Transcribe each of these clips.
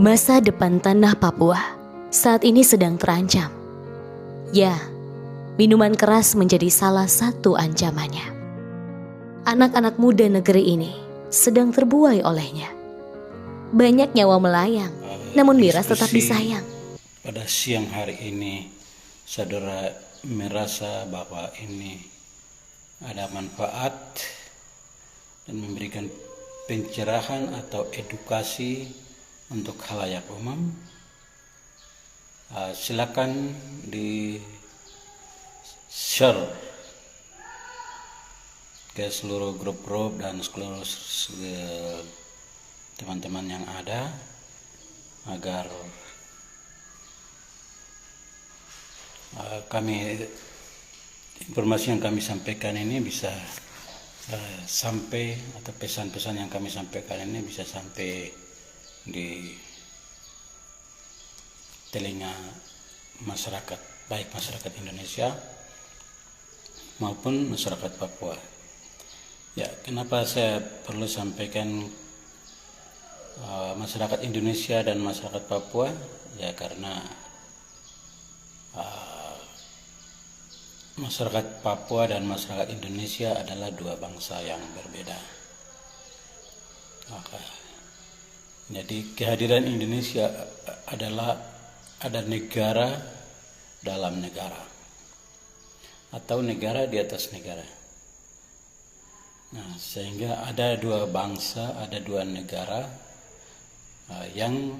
Masa depan tanah Papua saat ini sedang terancam. Ya, minuman keras menjadi salah satu ancamannya. Anak-anak muda negeri ini sedang terbuai olehnya. Banyak nyawa melayang, namun miras tetap disayang. Pada siang hari ini, saudara merasa bahwa ini ada manfaat dan memberikan pencerahan atau edukasi untuk khalayak umum. Silakan di share ke seluruh grup-grup dan seluruh teman-teman yang ada agar informasi yang kami sampaikan ini bisa sampai, atau pesan-pesan yang kami sampaikan ini bisa sampai di telinga masyarakat, baik masyarakat Indonesia maupun masyarakat Papua. Ya, kenapa saya perlu sampaikan masyarakat Indonesia dan masyarakat Papua? Ya, karena masyarakat Papua dan masyarakat Indonesia adalah dua bangsa yang berbeda. Jadi kehadiran Indonesia adalah ada negara dalam negara atau negara di atas negara. Nah, sehingga ada dua bangsa, ada dua negara yang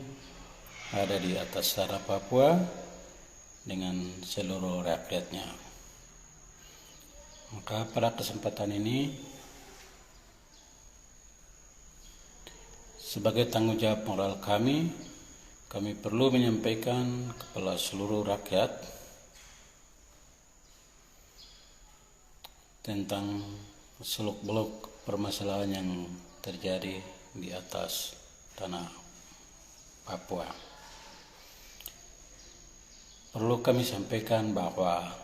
ada di atas tanah Papua dengan seluruh rakyatnya. Maka pada kesempatan ini, sebagai tanggung jawab moral kami perlu menyampaikan kepada seluruh rakyat tentang seluk-beluk permasalahan yang terjadi di atas tanah Papua. Perlu kami sampaikan bahwa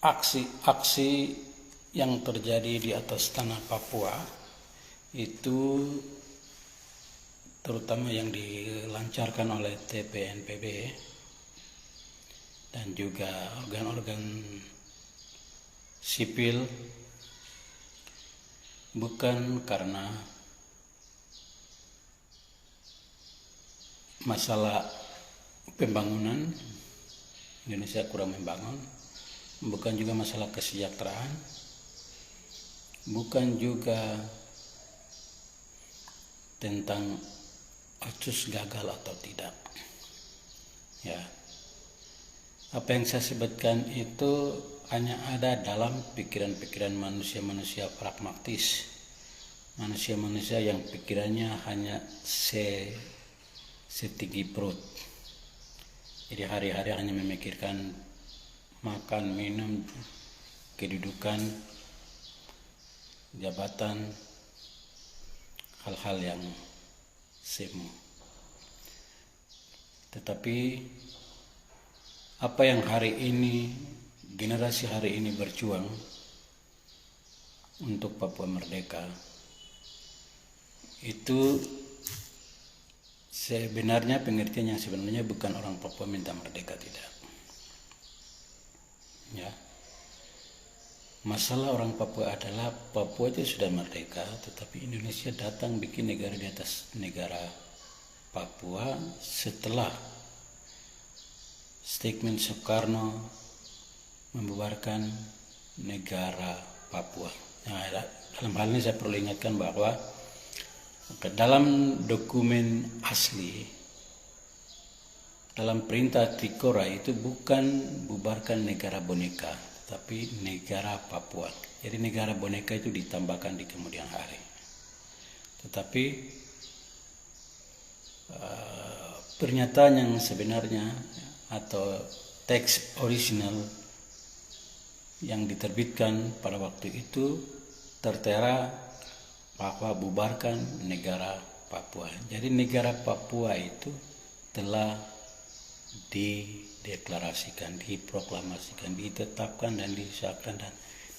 aksi-aksi yang terjadi di atas tanah Papua itu, terutama yang dilancarkan oleh TPNPB dan juga organ-organ sipil, bukan karena masalah pembangunan, Indonesia kurang membangun, bukan juga masalah kesejahteraan, bukan juga tentang ACUS gagal atau tidak. Ya, apa yang saya sebutkan itu hanya ada dalam pikiran-pikiran manusia-manusia pragmatis, manusia-manusia yang pikirannya hanya setinggi perut. Jadi hari-hari hanya memikirkan makan, minum, kedudukan, jabatan, hal-hal yang semu. Tetapi apa yang hari ini, generasi hari ini berjuang untuk Papua merdeka, itu sebenarnya pengertian yang sebenarnya bukan orang Papua minta merdeka, tidak. Ya. Masalah orang Papua adalah Papua itu sudah merdeka, tetapi Indonesia datang bikin negara di atas negara Papua setelah statement Soekarno membubarkan negara Papua. Nah, dalam hal ini saya perlu ingatkan bahwa dalam dokumen asli, dalam perintah Trikora itu bukan bubarkan negara boneka, tapi negara Papua. Jadi negara boneka itu ditambahkan di kemudian hari. Tetapi pernyataan yang sebenarnya atau teks original yang diterbitkan pada waktu itu tertera bahwa bubarkan negara Papua. Jadi negara Papua itu telah dideklarasikan, diproklamasikan, ditetapkan dan disahkan dan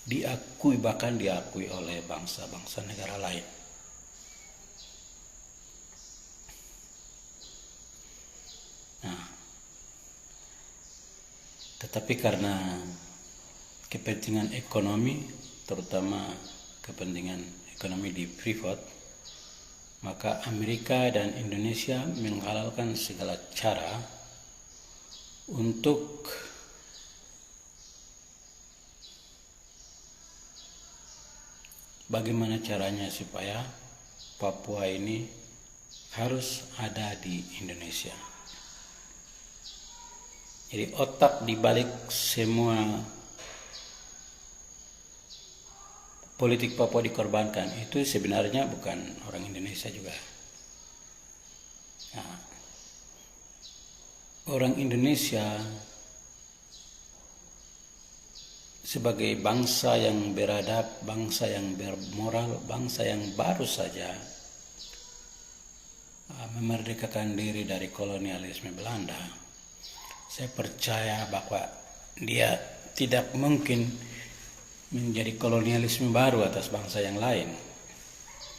diakui, bahkan diakui oleh bangsa-bangsa negara lain. Nah, tetapi karena kepentingan ekonomi, terutama kepentingan ekonomi di Freeport, maka Amerika dan Indonesia menghalalkan segala cara untuk bagaimana caranya supaya Papua ini harus ada di Indonesia. Jadi otak dibalik semua politik Papua dikorbankan itu sebenarnya bukan orang Indonesia juga. Nah, orang Indonesia sebagai bangsa yang beradab, bangsa yang bermoral, bangsa yang baru saja memerdekakan diri dari kolonialisme Belanda, saya percaya bahwa dia tidak mungkin menjadi kolonialisme baru atas bangsa yang lain,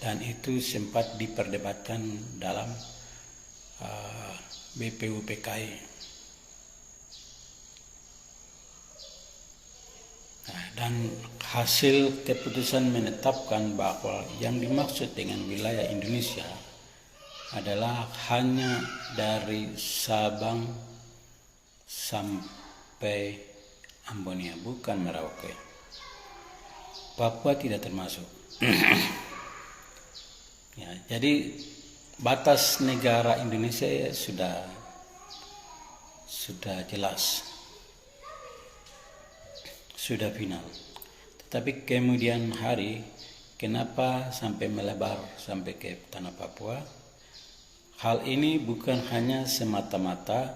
dan itu sempat diperdebatkan dalam BPUPKI. Nah, dan hasil keputusan menetapkan bahwa yang dimaksud dengan wilayah Indonesia adalah hanya dari Sabang sampai Ambonia, bukan Merauke. Papua tidak termasuk. Ya, jadi batas negara Indonesia sudah jelas, sudah final. Tetapi kemudian hari, kenapa sampai melebar sampai ke tanah Papua? Hal ini bukan hanya semata-mata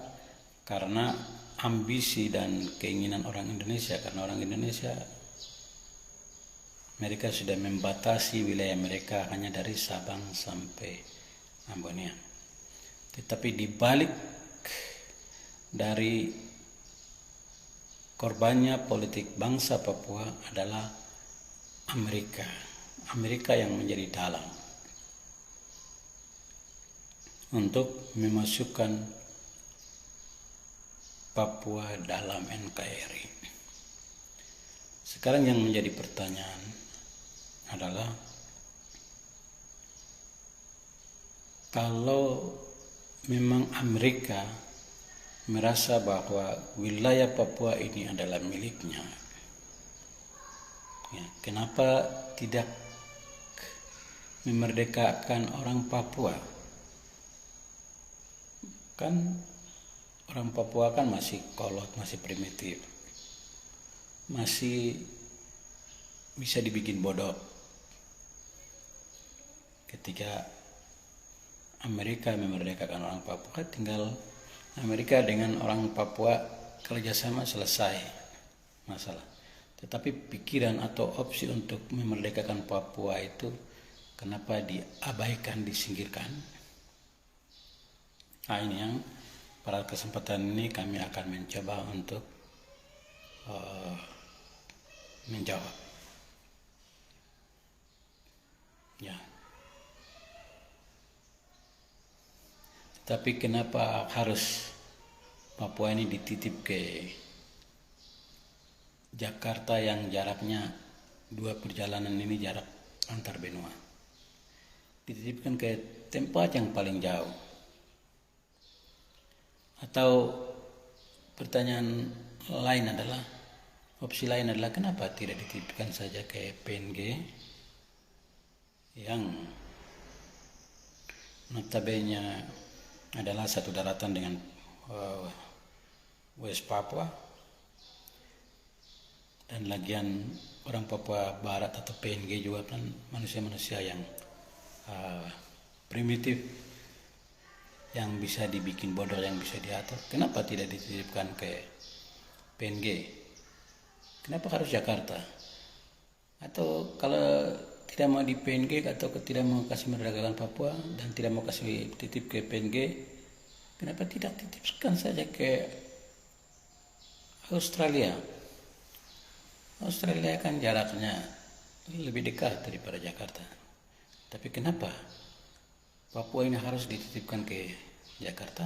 karena ambisi dan keinginan orang Indonesia, karena orang Indonesia mereka sudah membatasi wilayah mereka hanya dari Sabang sampai Ambonia. Tetapi di balik dari korbannya politik bangsa Papua adalah Amerika. Amerika yang menjadi dalang untuk memasukkan Papua dalam NKRI. Sekarang yang menjadi pertanyaan adalah, kalau memang Amerika merasa bahwa wilayah Papua ini adalah miliknya, ya, kenapa tidak memerdekakan orang Papua? Kan orang Papua kan masih kolot, masih primitif, masih bisa dibikin bodoh. Ketika Amerika memerdekakan orang Papua, tinggal Amerika dengan orang Papua kerjasama, selesai masalah. Tetapi pikiran atau opsi untuk memerdekakan Papua itu kenapa diabaikan, disingkirkan? Nah, ini yang pada kesempatan ini kami akan mencoba untuk menjawab. Ya. Tapi kenapa harus Papua ini dititip ke Jakarta yang jaraknya 2 perjalanan ini jarak antar benua? Dititipkan ke tempat yang paling jauh. Atau pertanyaan lain adalah, opsi lain adalah, kenapa tidak dititipkan saja ke PNG yang notabene adalah satu daratan dengan West Papua, dan lagian orang Papua Barat atau PNG juga kan manusia-manusia yang primitif, yang bisa dibikin bodoh, yang bisa diatur. Kenapa tidak dititipkan ke PNG? Kenapa harus Jakarta? Atau kalau tidak mau di PNG atau tidak mau kasih merdekakan Papua dan tidak mau kasih titip ke PNG, kenapa tidak titipkan saja ke Australia Australia kan jaraknya lebih dekat daripada Jakarta. Tapi kenapa Papua ini harus dititipkan ke Jakarta?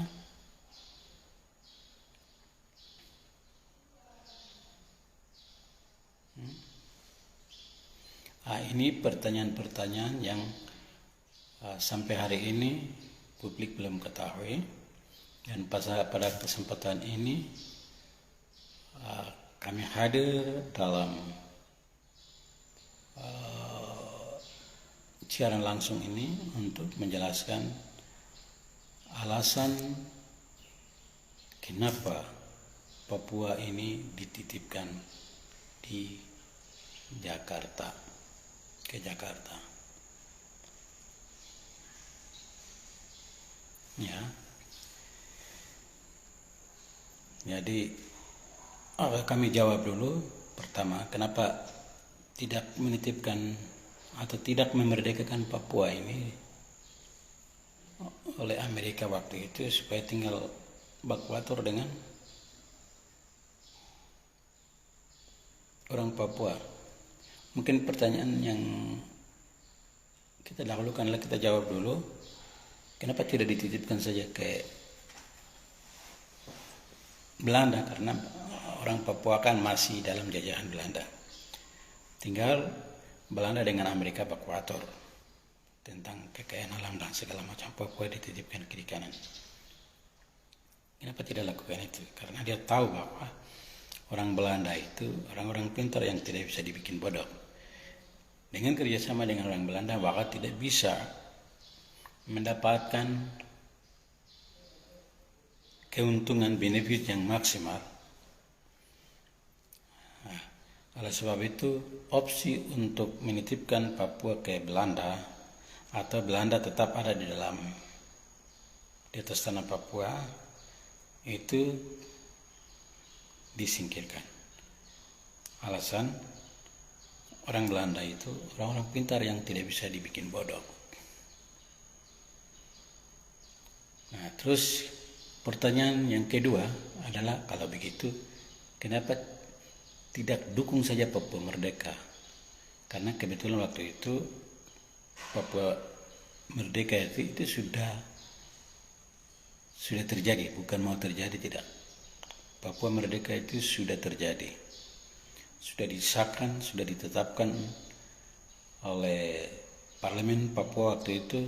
Ini pertanyaan-pertanyaan yang sampai hari ini publik belum ketahui, dan pada kesempatan ini kami hadir dalam siaran langsung ini untuk menjelaskan alasan kenapa Papua ini dititipkan di Jakarta, ke Jakarta. Ya. Jadi kami jawab dulu. Pertama, kenapa tidak menitipkan atau tidak memerdekakan Papua ini oleh Amerika waktu itu supaya tinggal baku-batur dengan orang Papua. Mungkin pertanyaan yang kita dahulukanlah, kita jawab dulu. Kenapa tidak dititipkan saja ke Belanda? Karena orang Papua kan masih dalam jajahan Belanda. Tinggal Belanda dengan Amerika baku-batur tentang kekayaan alam dan segala macam. Papua dititipkan kiri kanan. Kenapa tidak lakukan itu? Karena dia tahu bahwa orang Belanda itu orang-orang pintar yang tidak bisa dibikin bodoh. Dengan kerjasama dengan orang Belanda, maka tidak bisa mendapatkan keuntungan benefit yang maksimal. Oleh sebab itu, opsi untuk menitipkan Papua ke Belanda atau Belanda tetap ada di atas tanah Papua itu disingkirkan. Alasan orang Belanda itu orang-orang pintar yang tidak bisa dibikin bodoh. Nah, terus pertanyaan yang kedua adalah, kalau begitu kenapa tidak dukung saja Papua merdeka? Karena kebetulan waktu itu Papua merdeka itu sudah terjadi, bukan mau terjadi, tidak. Papua merdeka itu sudah terjadi, sudah disahkan, sudah ditetapkan oleh Parlemen Papua waktu itu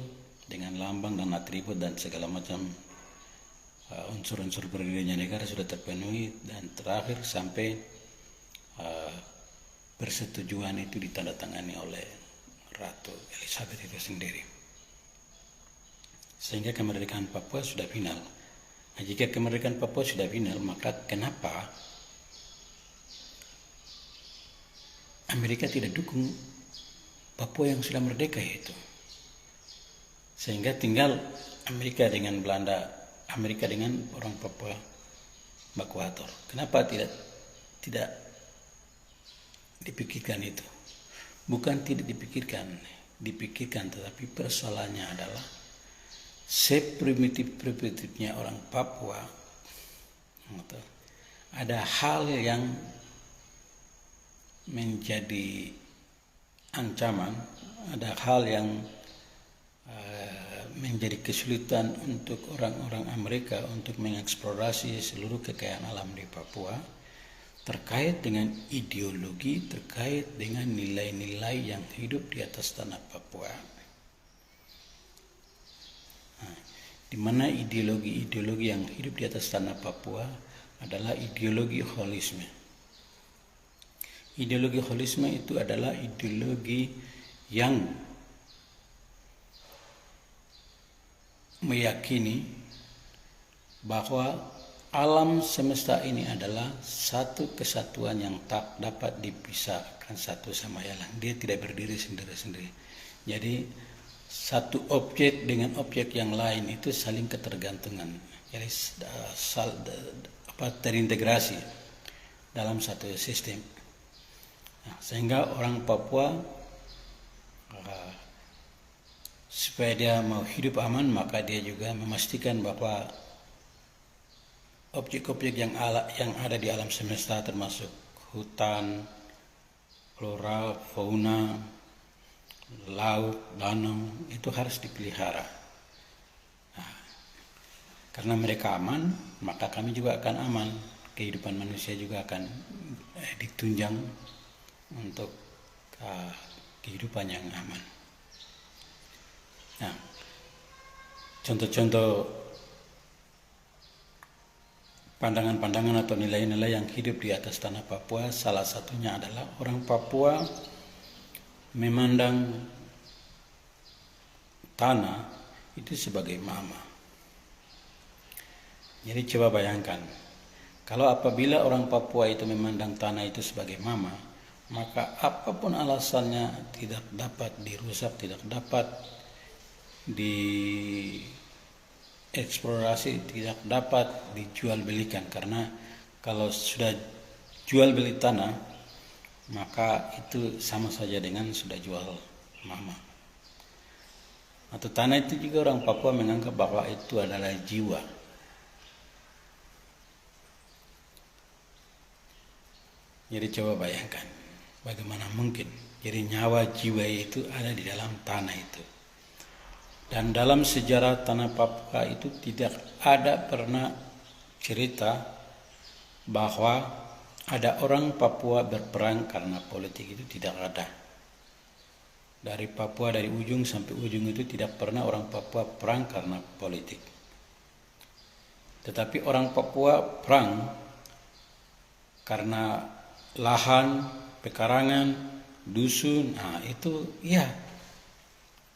dengan lambang dan atribut dan segala macam unsur-unsur berdirinya negara sudah terpenuhi, dan terakhir sampai persetujuan itu ditandatangani oleh Ratu Elizabeth itu sendiri, sehingga kemerdekaan Papua sudah final. Nah, jika kemerdekaan Papua sudah final, maka kenapa Amerika tidak dukung Papua yang sudah merdeka itu? Sehingga tinggal Amerika dengan Belanda, Amerika dengan orang Papua baku-batur. Kenapa tidak dipikirkan itu? Bukan tidak dipikirkan, tetapi persoalannya adalah seprimitif-primitifnya orang Papua. Ada hal yang menjadi ancaman, ada hal yang menjadi kesulitan untuk orang-orang Amerika untuk mengeksplorasi seluruh kekayaan alam di Papua, terkait dengan ideologi, terkait dengan nilai-nilai yang hidup di atas tanah Papua. Di mana ideologi yang hidup di atas tanah Papua adalah ideologi holisme. Ideologi holisme itu adalah ideologi yang meyakini bahwa alam semesta ini adalah satu kesatuan yang tak dapat dipisahkan satu sama yang lain. Dia tidak berdiri sendiri-sendiri. Jadi satu objek dengan objek yang lain itu saling ketergantungan. Jadi terintegrasi dalam satu sistem. Nah, sehingga orang Papua supaya dia mau hidup aman, maka dia juga memastikan bahwa objek-objek yang ada di alam semesta, termasuk hutan, flora, fauna, laut, danau itu harus dipelihara. Nah, karena mereka aman, maka kami juga akan aman. Kehidupan manusia juga akan ditunjang untuk kehidupan yang aman. Nah, contoh-contoh pandangan-pandangan atau nilai-nilai yang hidup di atas tanah Papua, salah satunya adalah orang Papua memandang tanah itu sebagai mama. Jadi coba bayangkan, kalau apabila orang Papua itu memandang tanah itu sebagai mama, maka apapun alasannya tidak dapat dirusak, tidak dapat dieksplorasi, tidak dapat dijual belikan. Karena kalau sudah jual beli tanah, maka itu sama saja dengan sudah jual mama. Atau tanah itu juga orang Papua menganggap bahwa itu adalah jiwa. Jadi coba bayangkan, bagaimana mungkin? Jadi nyawa jiwa itu ada di dalam tanah itu. Dan dalam sejarah tanah Papua itu tidak ada pernah cerita bahwa ada orang Papua berperang karena politik, itu tidak ada. Dari Papua, dari ujung sampai ujung itu tidak pernah orang Papua perang karena politik. Tetapi orang Papua perang karena lahan, pekarangan, dusun. Nah itu ya,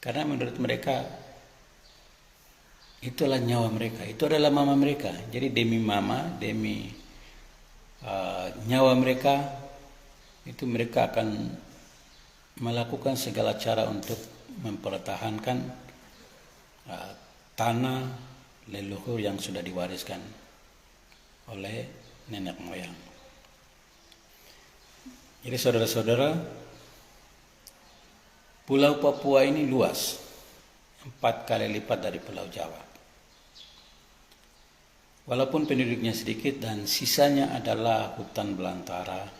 karena menurut mereka itulah nyawa mereka, itu adalah mama mereka. Jadi demi mama, demi nyawa mereka, itu mereka akan melakukan segala cara untuk mempertahankan tanah leluhur yang sudah diwariskan oleh nenek moyang. Jadi saudara-saudara, Pulau Papua ini luas, 4 kali lipat dari Pulau Jawa. Walaupun penduduknya sedikit dan sisanya adalah hutan belantara.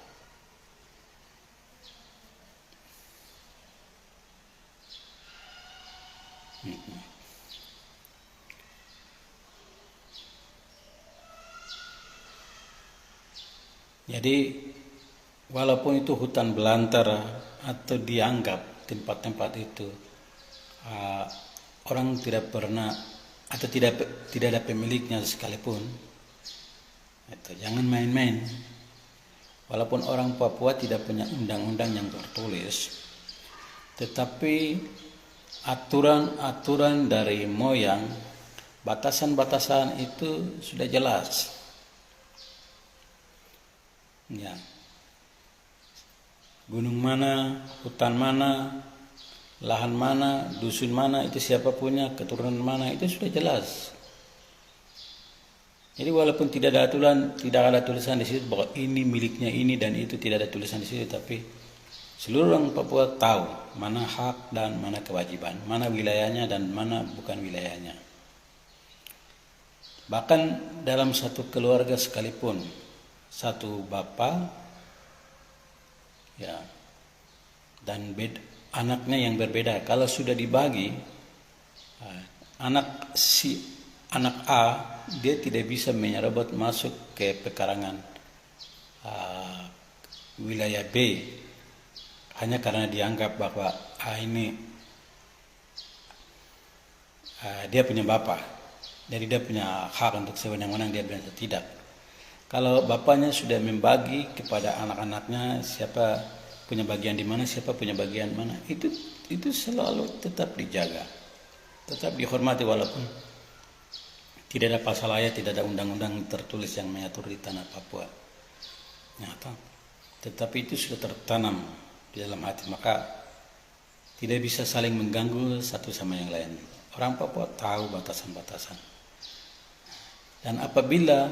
Jadi walaupun itu hutan belantara atau dianggap tempat-tempat itu orang tidak pernah atau tidak ada pemiliknya sekalipun, itu jangan main-main. Walaupun orang Papua tidak punya undang-undang yang tertulis, tetapi aturan-aturan dari moyang, batasan-batasan itu sudah jelas. Ya. Gunung mana, hutan mana, lahan mana, dusun mana, itu siapa punya, keturunan mana, itu sudah jelas. Jadi walaupun tidak ada tulisan di situ bahwa ini miliknya ini dan itu, tidak ada tulisan di situ, tapi seluruh orang Papua tahu mana hak dan mana kewajiban, mana wilayahnya dan mana bukan wilayahnya. Bahkan dalam satu keluarga sekalipun, satu bapak ya dan anaknya yang berbeda, kalau sudah dibagi, anak A dia tidak bisa menyerobot masuk ke pekarangan wilayah B hanya karena dianggap bahwa ini dia punya bapak, jadi dia punya hak untuk sewenang-wenang dia bilang tidak. Kalau bapaknya sudah membagi kepada anak-anaknya, siapa punya bagian di mana, siapa punya bagian mana, itu selalu tetap dijaga, tetap dihormati walaupun tidak ada pasal ayat, tidak ada undang-undang tertulis yang mengatur di tanah Papua. Nyata, tetapi itu sudah tertanam di dalam hati, maka tidak bisa saling mengganggu satu sama yang lain. Orang Papua tahu batasan-batasan, dan apabila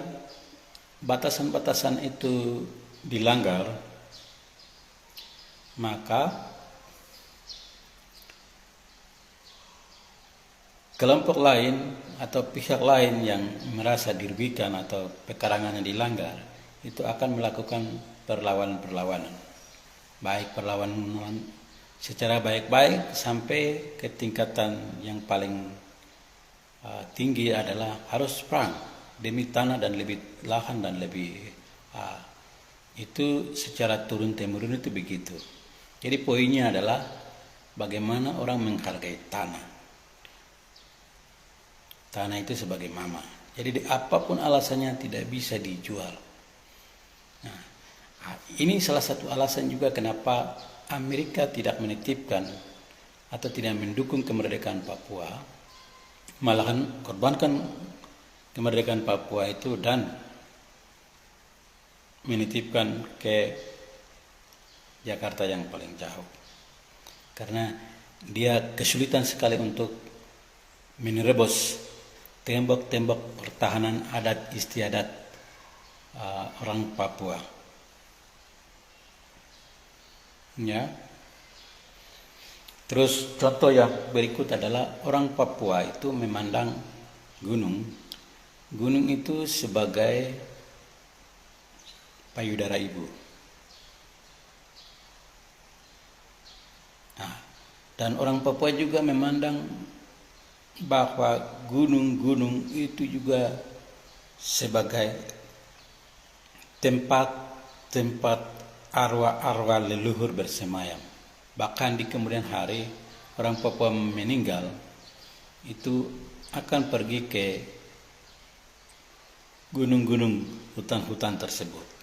batasan-batasan itu dilanggar, maka kelompok lain atau pihak lain yang merasa dirugikan atau pekarangannya dilanggar itu akan melakukan perlawanan-perlawanan. baik perlawanan secara baik-baik sampai ke tingkatan yang paling tinggi adalah harus perang demi tanah dan lebih lahan dan lebih itu secara turun temurun itu begitu. Jadi poinnya adalah bagaimana orang menghargai tanah. Tanah itu sebagai mama. Jadi apapun alasannya tidak bisa dijual. Nah, ini salah satu alasan juga kenapa Amerika tidak menitipkan atau tidak mendukung kemerdekaan Papua, malahan korbankan kemerdekaan Papua itu dan menitipkan ke Jakarta yang paling jauh. Karena dia kesulitan sekali untuk menerobos tembok-tembok pertahanan adat istiadat orang Papua. Ya. Terus contoh yang berikut adalah orang Papua itu memandang gunung itu sebagai payudara ibu. Nah, dan orang Papua juga memandang bahwa gunung-gunung itu juga sebagai tempat arwah-arwah leluhur bersemayam. Bahkan di kemudian hari orang Papua meninggal itu akan pergi ke gunung-gunung hutan-hutan tersebut.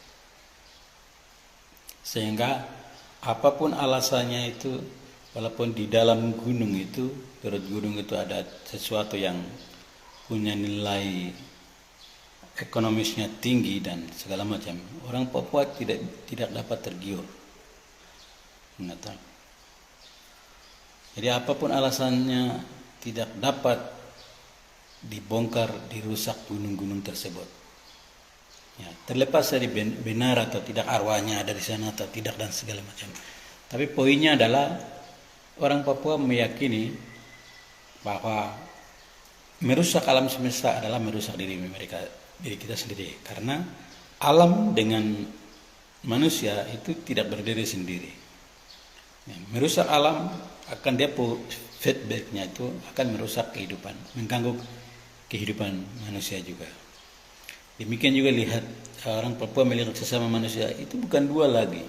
Sehingga apapun alasannya itu, walaupun di dalam gunung itu, perut gunung itu ada sesuatu yang punya nilai ekonomisnya tinggi dan segala macam, orang Papua tidak dapat tergiur. Jadi apapun alasannya tidak dapat dibongkar, dirusak gunung-gunung tersebut. Ya, terlepas dari benar atau tidak arwahnya ada di sana atau tidak dan segala macam. Tapi poinnya adalah orang Papua meyakini bahwa merusak alam semesta adalah merusak diri kita sendiri. Karena alam dengan manusia itu tidak berdiri sendiri. Ya, merusak alam akan dia feedbacknya itu akan merusak kehidupan, mengganggu kehidupan manusia juga. Demikian juga lihat orang Papua melihat sesama manusia itu bukan dua lagi.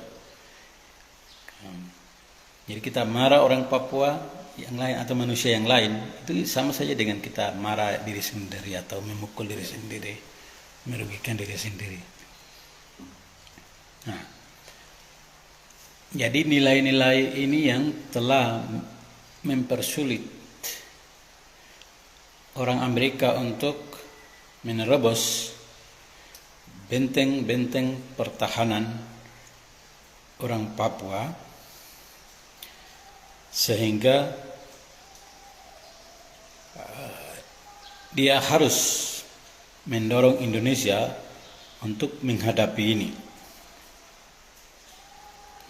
Jadi kita marah orang Papua yang lain atau manusia yang lain itu sama saja dengan kita marah diri sendiri atau memukul diri sendiri, merugikan diri sendiri. Nah, jadi nilai-nilai ini yang telah mempersulit orang Amerika untuk menerobos benteng-benteng pertahanan orang Papua, sehingga dia harus mendorong Indonesia untuk menghadapi ini,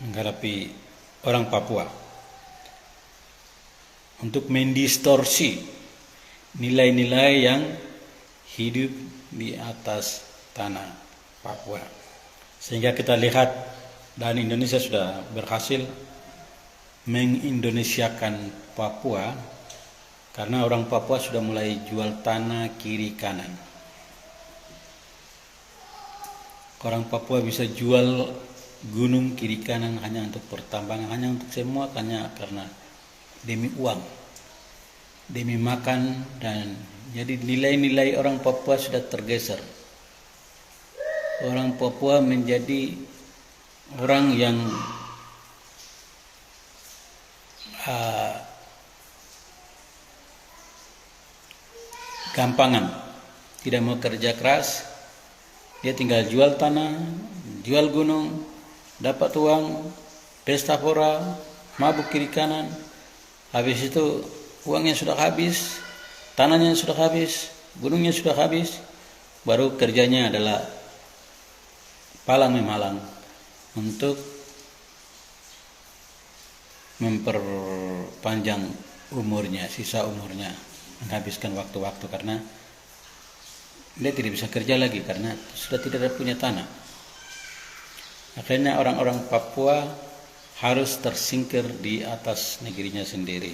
menghadapi orang Papua, untuk mendistorsi nilai-nilai yang hidup di atas tanah Papua. Sehingga kita lihat dan Indonesia sudah berhasil mengindonesiakan Papua karena orang Papua sudah mulai jual tanah kiri kanan. Orang Papua bisa jual gunung kiri kanan hanya untuk pertambangan, hanya untuk semua, hanya karena demi uang, demi makan, dan jadi nilai-nilai orang Papua sudah tergeser. Orang Papua menjadi orang yang gampangan, tidak mau kerja keras, dia tinggal jual tanah, jual gunung, dapat uang, pesta pora, mabuk kiri kanan. Habis itu uangnya sudah habis, tanahnya sudah habis, gunungnya sudah habis, baru kerjanya adalah palang memalang untuk memperpanjang umurnya, sisa umurnya, menghabiskan waktu-waktu karena dia tidak bisa kerja lagi karena sudah tidak punya tanah. Akhirnya orang-orang Papua harus tersingkir di atas negerinya sendiri.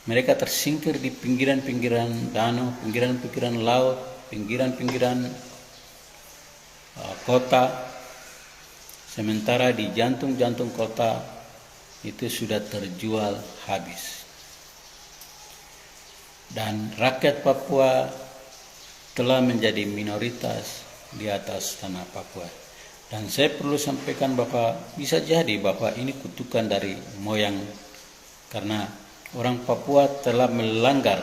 Mereka tersingkir di pinggiran-pinggiran danau, pinggiran-pinggiran laut, pinggiran-pinggiran kota. Sementara di jantung-jantung kota itu sudah terjual habis. Dan rakyat Papua telah menjadi minoritas di atas tanah Papua. Dan saya perlu sampaikan bahwa bisa jadi bahwa ini kutukan dari moyang, karena orang Papua telah melanggar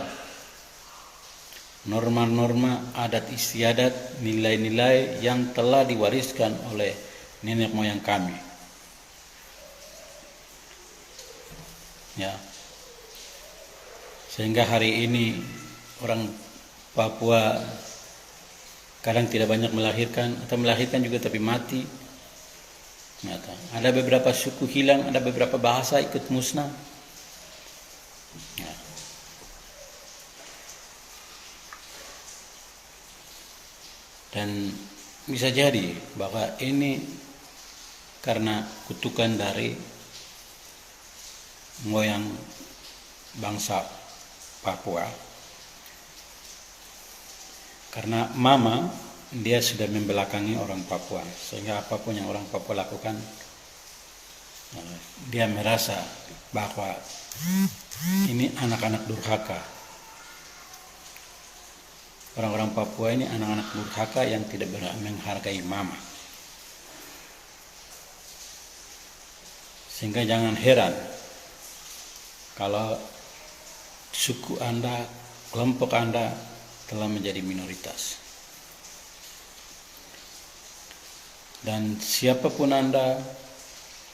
norma-norma adat istiadat, nilai-nilai yang telah diwariskan oleh nenek moyang kami. Ya. Sehingga hari ini orang Papua kadang tidak banyak melahirkan, atau melahirkan juga tapi mati. Ada beberapa suku hilang, ada beberapa bahasa ikut musnah. Ya. Dan bisa jadi bahwa ini karena kutukan dari moyang bangsa Papua. Karena mama dia sudah membelakangi orang Papua, sehingga apapun yang orang Papua lakukan, dia merasa bahwa ini anak-anak durhaka. Orang-orang Papua ini anak-anak durhaka yang tidak menghargai mama. Sehingga jangan heran kalau suku Anda, kelompok Anda telah menjadi minoritas. Dan siapapun Anda,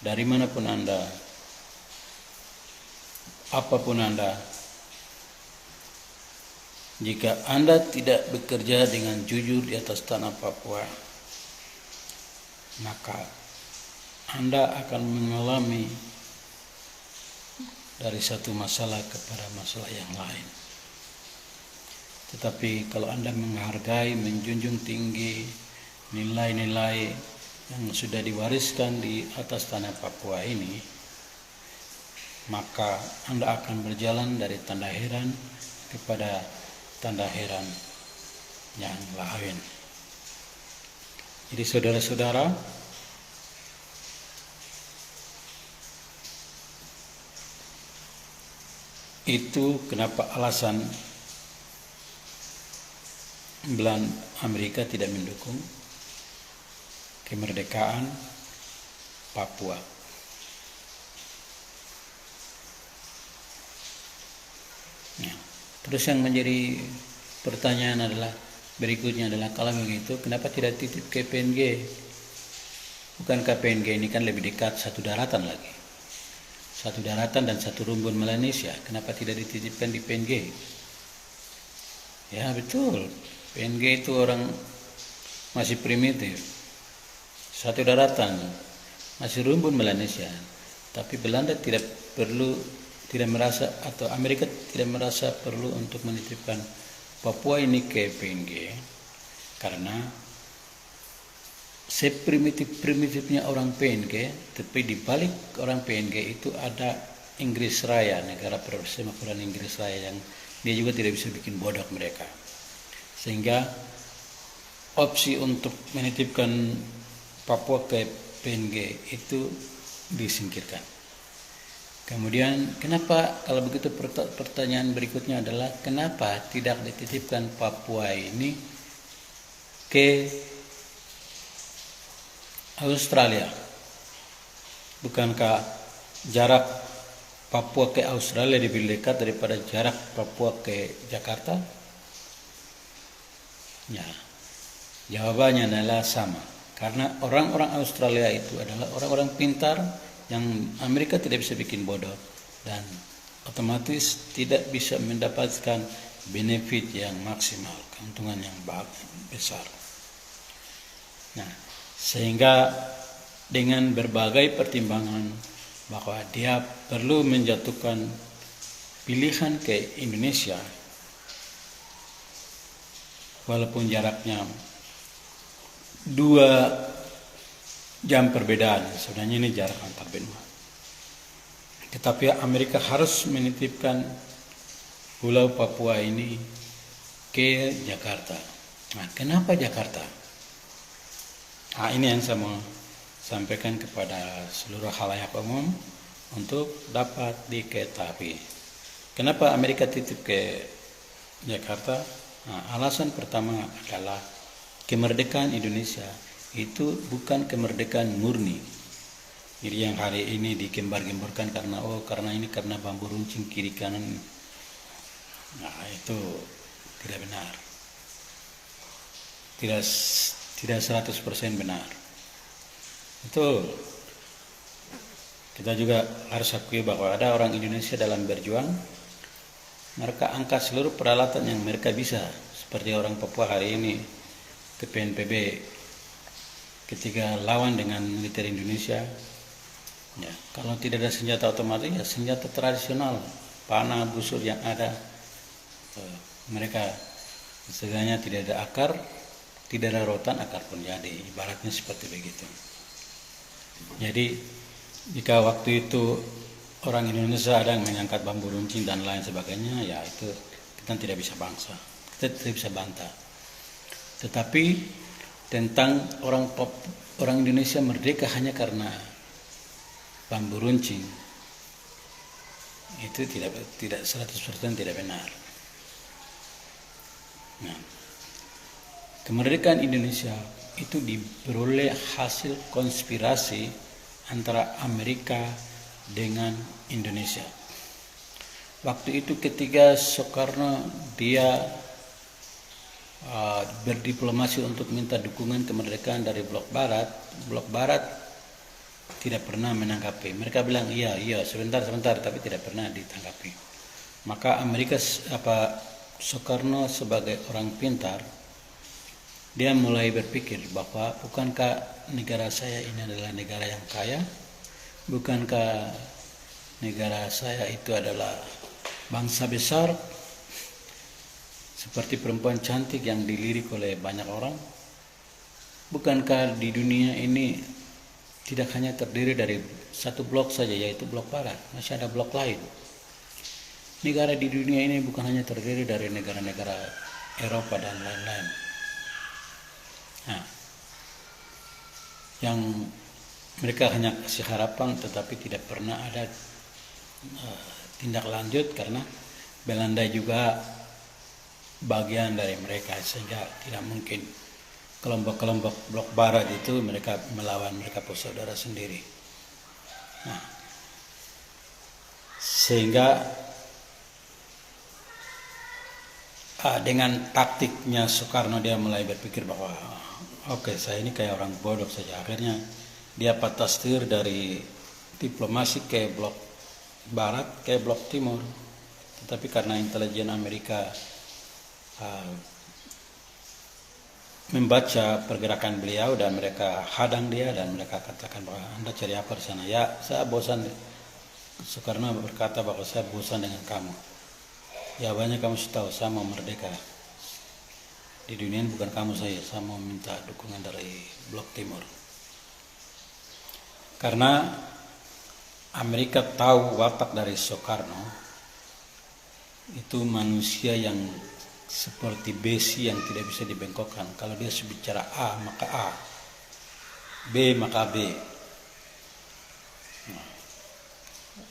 dari manapun Anda, apapun Anda, jika Anda tidak bekerja dengan jujur di atas tanah Papua, maka Anda akan mengalami dari satu masalah kepada masalah yang lain. Tetapi kalau Anda menghargai, menjunjung tinggi nilai-nilai yang sudah diwariskan di atas tanah Papua ini, maka Anda akan berjalan dari tanda heran kepada tanda heran yang lain. Jadi saudara-saudara, itu kenapa alasan Amerika tidak mendukung kemerdekaan Papua. Ya. Terus yang menjadi pertanyaan berikutnya adalah kalau begitu kenapa tidak titip ke PNG? Bukankah PNG ini kan lebih dekat satu daratan lagi? Satu daratan dan satu rumpun Melanesia. Kenapa tidak dititipkan di PNG? Ya betul. PNG itu orang masih primitif, satu daratan, masih rumpun Melanesia. Tapi Belanda tidak merasa, atau Amerika tidak merasa perlu untuk menitipkan Papua ini ke PNG, karena seprimitif-primitifnya orang PNG, tapi di balik orang PNG itu ada Inggris Raya, negara persemakmuran Inggris Raya, yang dia juga tidak bisa bikin bodoh mereka. Sehingga opsi untuk menitipkan Papua ke PNG itu disingkirkan. Kemudian kenapa, kalau begitu pertanyaan berikutnya adalah kenapa tidak dititipkan Papua ini ke Australia? Bukankah jarak Papua ke Australia lebih dekat daripada jarak Papua ke Jakarta? Ya, jawabannya adalah sama. Karena orang-orang Australia itu adalah orang-orang pintar yang Amerika tidak bisa bikin bodoh, dan otomatis tidak bisa mendapatkan benefit yang maksimal, keuntungan yang besar. Nah, sehingga dengan berbagai pertimbangan bahwa dia perlu menjatuhkan pilihan ke Indonesia, walaupun jaraknya 2 jam perbedaan, sebenarnya ini jarak antar benua. Tetapi Amerika harus menitipkan Pulau Papua ini ke Jakarta. Nah, kenapa Jakarta? Nah, ini yang saya mau sampaikan kepada seluruh khalayak umum untuk dapat diketahui. Kenapa Amerika titip ke Jakarta? Nah, alasan pertama adalah kemerdekaan Indonesia itu bukan kemerdekaan murni. Jadi yang hari ini dikembar-gemborkan karena bambu runcing kiri kanan. Nah, itu tidak benar. Tidak 100% benar. Itu kita juga harus akui bahwa ada orang Indonesia dalam berjuang. Mereka angkat seluruh peralatan yang mereka bisa, seperti orang Papua hari ini ke PNPB ketika lawan dengan militer Indonesia. Ya, kalau tidak ada senjata otomatis, ya senjata tradisional, panah, busur yang ada, mereka setidaknya tidak ada akar, tidak ada rotan, akar pun jadi, ibaratnya seperti begitu. Jadi jika waktu itu orang Indonesia ada yang mengangkat bambu runcing dan lain sebagainya, ya itu kita tidak bisa kita tidak bisa bantah. Tetapi tentang orang Indonesia merdeka hanya karena bambu runcing, itu tidak 100% tidak benar. Nah, kemerdekaan Indonesia itu diperoleh hasil konspirasi antara Amerika dengan Indonesia. Waktu itu ketika Soekarno dia berdiplomasi untuk minta dukungan kemerdekaan dari Blok Barat tidak pernah menanggapi. Mereka bilang iya sebentar tapi tidak pernah ditanggapi. Maka Soekarno sebagai orang pintar, dia mulai berpikir bahwa bukankah negara saya ini adalah negara yang kaya? Bukankah negara saya itu adalah bangsa besar seperti perempuan cantik yang dilirik oleh banyak orang? Bukankah di dunia ini tidak hanya terdiri dari satu blok saja, yaitu Blok Barat, masih ada blok lain. Negara di dunia ini bukan hanya terdiri dari negara-negara Eropa dan lain-lain. Nah, yang mereka hanya kasih harapan, tetapi tidak pernah ada tindak lanjut karena Belanda juga bagian dari mereka, sehingga tidak mungkin kelompok-kelompok Blok Barat itu mereka melawan mereka saudara sendiri. Nah, sehingga dengan taktiknya Soekarno dia mulai berpikir bahwa oke, saya ini kayak orang bodoh saja. Akhirnya dia patah setir dari diplomasi ke Blok Barat ke Blok Timur. Tetapi karena intelijen Amerika membaca pergerakan beliau dan mereka hadang dia dan mereka katakan bahwa Anda cari apa di sana? Ya, saya bosan. Soekarno berkata bahwa saya bosan dengan kamu. Ya, banyak kamu tahu, saya mau merdeka. Di dunia ini bukan kamu saya mau minta dukungan dari Blok Timur. Karena Amerika tahu watak dari Soekarno itu manusia yang seperti besi yang tidak bisa dibengkokkan. Kalau dia bicara A maka A, B maka B.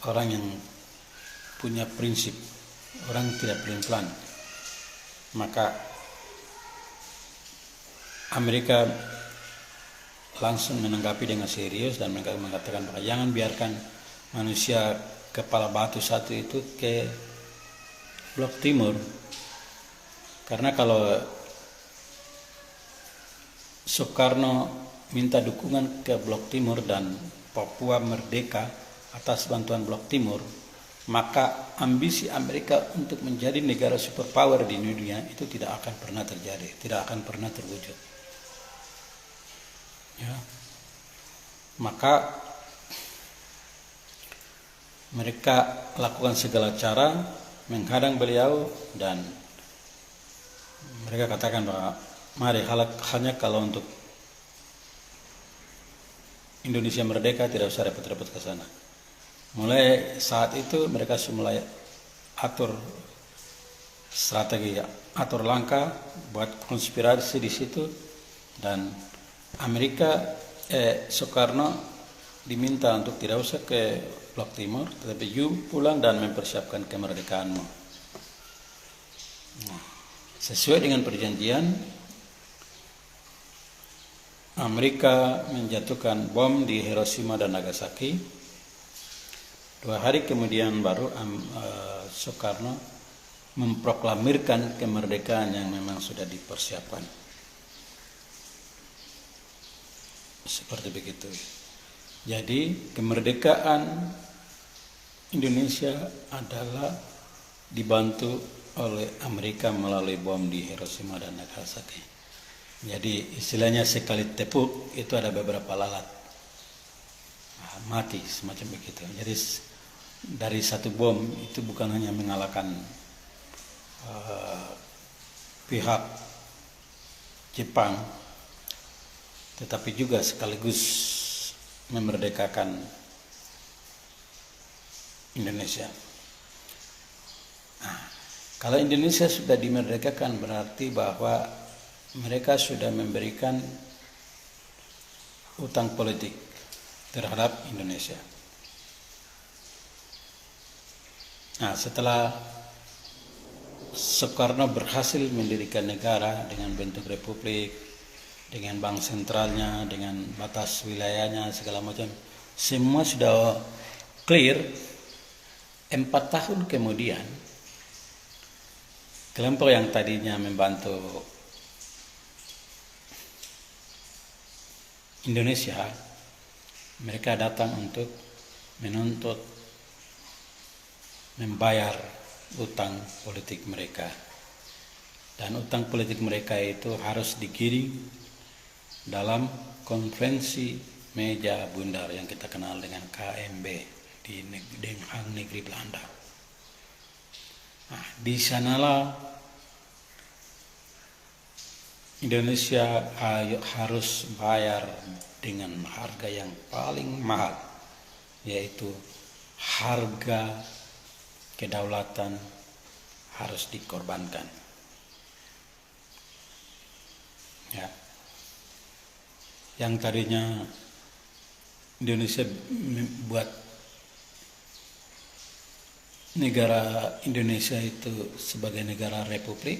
Orang yang punya prinsip, orang tidak pelin-pelan. Maka Amerika langsung menanggapi dengan serius dan mereka mengatakan bahwa jangan biarkan manusia kepala batu satu itu ke Blok Timur. Karena kalau Soekarno minta dukungan ke Blok Timur dan Papua merdeka atas bantuan Blok Timur, maka ambisi Amerika untuk menjadi negara superpower di dunia itu tidak akan pernah terjadi, tidak akan pernah terwujud. Ya. Maka mereka lakukan segala cara menghadang beliau dan mereka katakan bahwa mari hanya kalau untuk Indonesia merdeka tidak usah repot-repot ke sana. Mulai saat itu mereka mulai atur strategi, atur langkah, buat konspirasi di situ, dan Soekarno diminta untuk tidak usah ke Blok Timur, tetapi pulang dan mempersiapkan kemerdekaanmu. Nah, sesuai dengan perjanjian, Amerika menjatuhkan bom di Hiroshima dan Nagasaki. 2 hari kemudian baru Soekarno memproklamirkan kemerdekaan yang memang sudah dipersiapkan. Seperti begitu. Jadi kemerdekaan Indonesia adalah dibantu oleh Amerika melalui bom di Hiroshima dan Nagasaki. Jadi istilahnya sekali tepuk itu ada beberapa lalat mati, semacam begitu. Jadi dari satu bom itu bukan hanya mengalahkan pihak Jepang, tetapi juga sekaligus memerdekakan Indonesia. Nah, kalau Indonesia sudah dimerdekakan berarti bahwa mereka sudah memberikan utang politik terhadap Indonesia. Nah, setelah Soekarno berhasil mendirikan negara dengan bentuk republik, dengan bank sentralnya, dengan batas wilayahnya, segala macam, semua sudah clear. 4 tahun kemudian, kelompok yang tadinya membantu Indonesia, mereka datang untuk menuntut membayar utang politik mereka. Dan utang politik mereka itu harus digiring dalam konferensi meja bundar yang kita kenal dengan KMB di Den Haag, negeri Belanda. Nah, di sanalah Indonesia harus bayar dengan harga yang paling mahal, yaitu harga kedaulatan harus dikorbankan. Ya. Yang tadinya Indonesia buat negara Indonesia itu sebagai negara republik,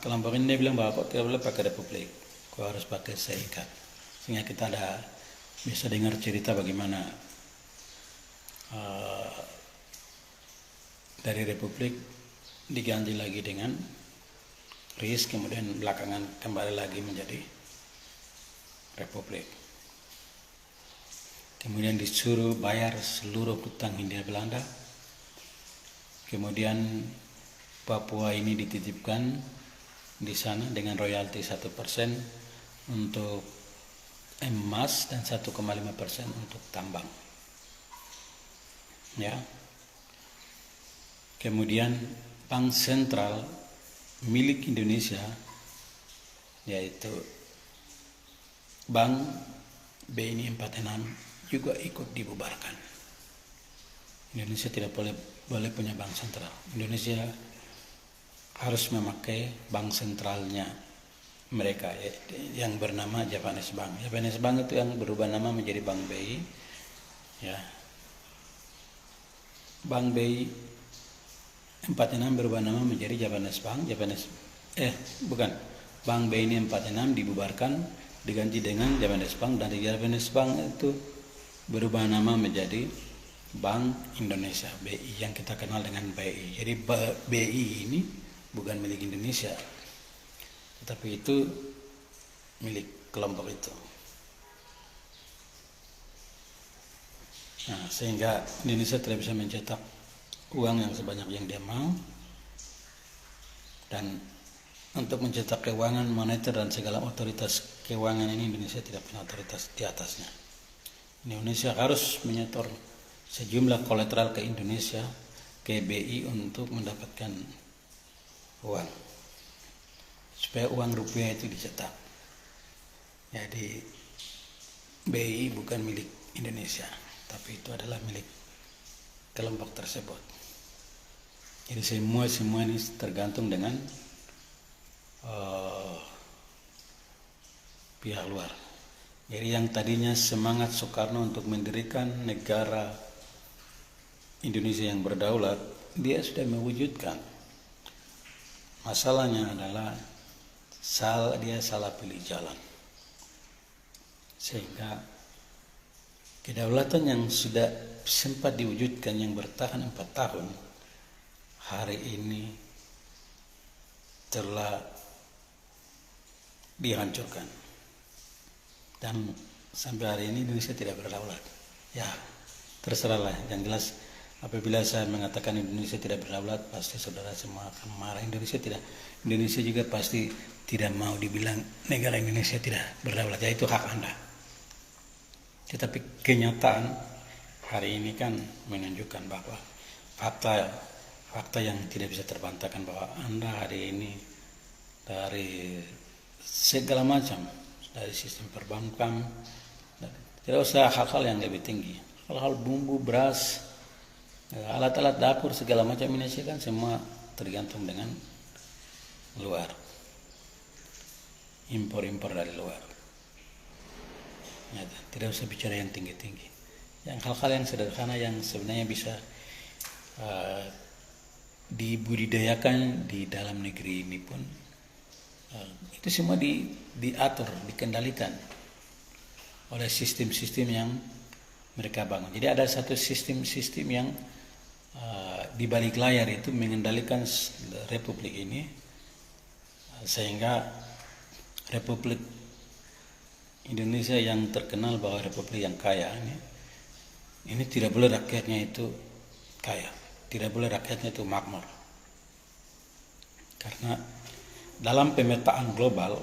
kelompok ini bilang bahwa kok tidak boleh pakai republik, kok harus pakai seikat. Sehingga kita bisa dengar cerita bagaimana dari republik diganti lagi dengan RIS, kemudian belakangan kembali lagi menjadi republik. Kemudian disuruh bayar seluruh hutang Hindia Belanda. Kemudian Papua ini dititipkan di sana dengan royalti 1% untuk emas dan 1,5% untuk tambang. Ya. Kemudian bank sentral milik Indonesia, yaitu Bank BNI 46, juga ikut dibubarkan. Indonesia tidak boleh punya bank sentral. Indonesia harus memakai bank sentralnya mereka, yang bernama Japanese Bank. Japanese Bank itu yang berubah nama menjadi Bank BI. Ya. Bank BI 46 berubah nama menjadi Japanese Bank. Bank BI 46 dibubarkan, diganti dengan Japanese Bank, dan di Japanese Bank itu berubah nama menjadi Bank Indonesia, BI, yang kita kenal dengan BI. Jadi BI ini bukan milik Indonesia, tetapi itu milik kelompok itu. Nah, sehingga Indonesia tidak bisa mencetak uang yang sebanyak yang dia mau, dan untuk mencetak keuangan moneter dan segala otoritas keuangan ini Indonesia tidak punya otoritas di atasnya. Indonesia harus menyetor sejumlah kolateral ke Indonesia, ke BI, untuk mendapatkan uang, supaya uang rupiah itu dicetak. Jadi BI bukan milik Indonesia, tapi itu adalah milik kelompok tersebut. Jadi semua ini tergantung dengan pihak luar. Jadi yang tadinya semangat Soekarno untuk mendirikan negara Indonesia yang berdaulat, dia sudah mewujudkan. Masalahnya adalah dia salah pilih jalan. Sehingga kedaulatan yang sudah sempat diwujudkan yang bertahan 4 tahun, hari ini telah dihancurkan. Dan sampai hari ini Indonesia tidak berdaulat. Ya, terserahlah. Yang jelas apabila saya mengatakan Indonesia tidak berdaulat, pasti saudara semua akan marah. Indonesia juga pasti tidak mau dibilang negara Indonesia tidak berdaulat. Ya, itu hak Anda. Tetapi kenyataan hari ini kan menunjukkan bahwa fakta yang tidak bisa terbantahkan bahwa Anda hari ini dari segala macam, dari sistem perbankan, tidak usah hal-hal yang lebih tinggi, hal-hal bumbu, beras, alat-alat dapur segala macam Indonesia kan semua tergantung dengan luar, impor dari luar. Ya, tidak usah bicara yang tinggi-tinggi, yang hal-hal yang sederhana yang sebenarnya bisa dibudidayakan di dalam negeri ini pun itu semua diatur, dikendalikan oleh sistem-sistem yang mereka bangun. Jadi ada satu sistem-sistem yang di balik layar itu mengendalikan republik ini, sehingga Republik Indonesia yang terkenal bahwa republik yang kaya ini tidak boleh rakyatnya itu kaya, tidak boleh rakyatnya itu makmur. Karena dalam pemetaan global,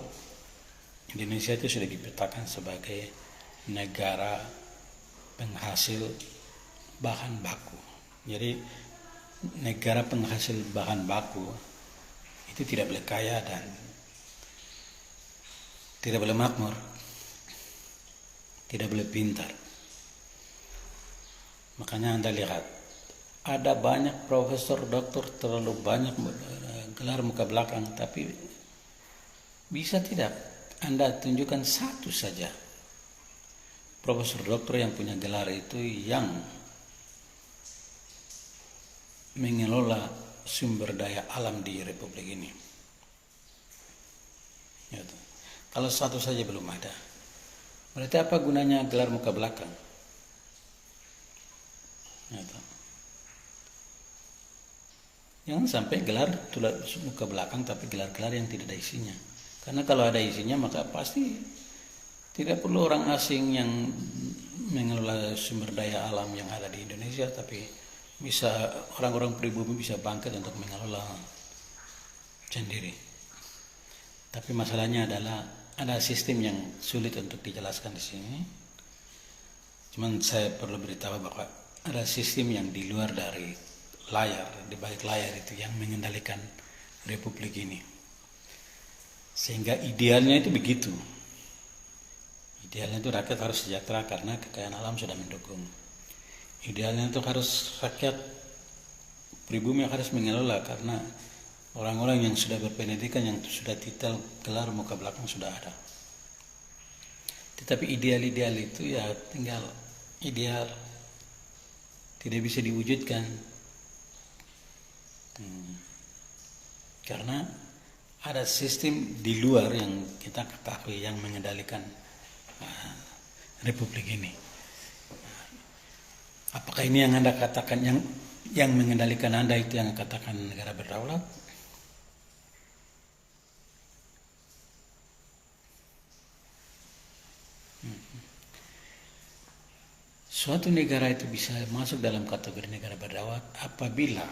Indonesia itu sudah dipetakan sebagai negara penghasil bahan baku. Jadi negara penghasil bahan baku itu tidak boleh kaya dan tidak boleh makmur, tidak boleh pintar. Makanya Anda lihat, ada banyak profesor, doktor, terlalu banyak gelar muka belakang, tapi bisa tidak Anda tunjukkan satu saja profesor doktor yang punya gelar itu yang mengelola sumber daya alam di republik ini? Ya, kalau satu saja belum ada, berarti apa gunanya gelar muka belakang? Ya, jangan sampai gelar muka belakang tapi gelar-gelar yang tidak ada isinya. Karena kalau ada isinya maka pasti tidak perlu orang asing yang mengelola sumber daya alam yang ada di Indonesia, tapi bisa orang-orang pribumi bisa bangkit untuk mengelola sendiri. Tapi masalahnya adalah ada sistem yang sulit untuk dijelaskan di sini. Cuman saya perlu beritahu bahwa ada sistem yang di luar dari layar, di balik layar itu yang mengendalikan republik ini. Sehingga idealnya itu begitu. Idealnya itu rakyat harus sejahtera karena kekayaan alam sudah mendukung. Idealnya itu harus rakyat pribumi yang harus mengelola karena orang-orang yang sudah berpendidikan, yang sudah titel gelar muka belakang sudah ada. Tetapi ideal-ideal itu ya tinggal ideal, tidak bisa diwujudkan. Karena ada sistem di luar yang kita ketahui yang mengendalikan republik ini. Apakah ini yang Anda katakan yang mengendalikan Anda itu yang katakan negara berdaulat? Suatu negara itu bisa masuk dalam kategori negara berdaulat apabila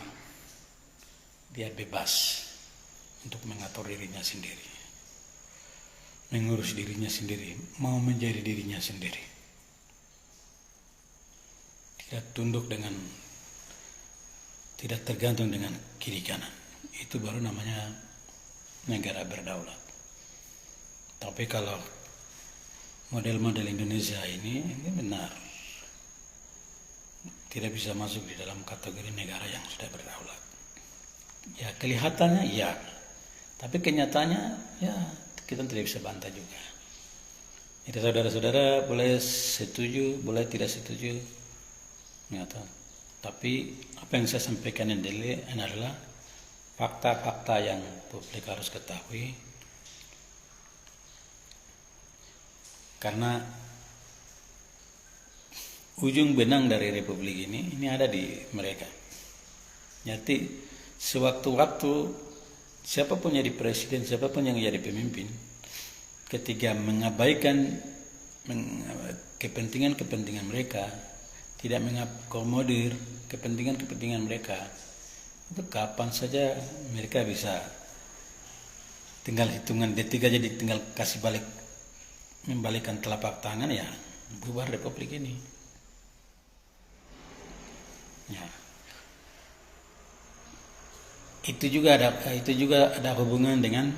dia bebas untuk mengatur dirinya sendiri, mengurus dirinya sendiri, mau menjadi dirinya sendiri, tidak tergantung dengan kiri kanan. Itu baru namanya negara berdaulat. Tapi kalau model-model Indonesia ini benar, tidak bisa masuk di dalam kategori negara yang sudah berdaulat. Ya kelihatannya ya, tapi kenyataannya ya kita tidak bisa bantah juga. Itu saudara-saudara boleh setuju, boleh tidak setuju, ya, tapi apa yang saya sampaikan ini adalah fakta-fakta yang publik harus ketahui, karena ujung benang dari republik ini ada di mereka. Jadi sewaktu-waktu siapapun jadi presiden, siapapun yang jadi pemimpin, ketika mengabaikan kepentingan mereka, tidak mengakomodir kepentingan mereka, itu kapan saja mereka bisa tinggal hitungan detik aja, tinggal kasih balik, membalikkan telapak tangan, ya bubar republik ini. Ya. Itu juga ada hubungan dengan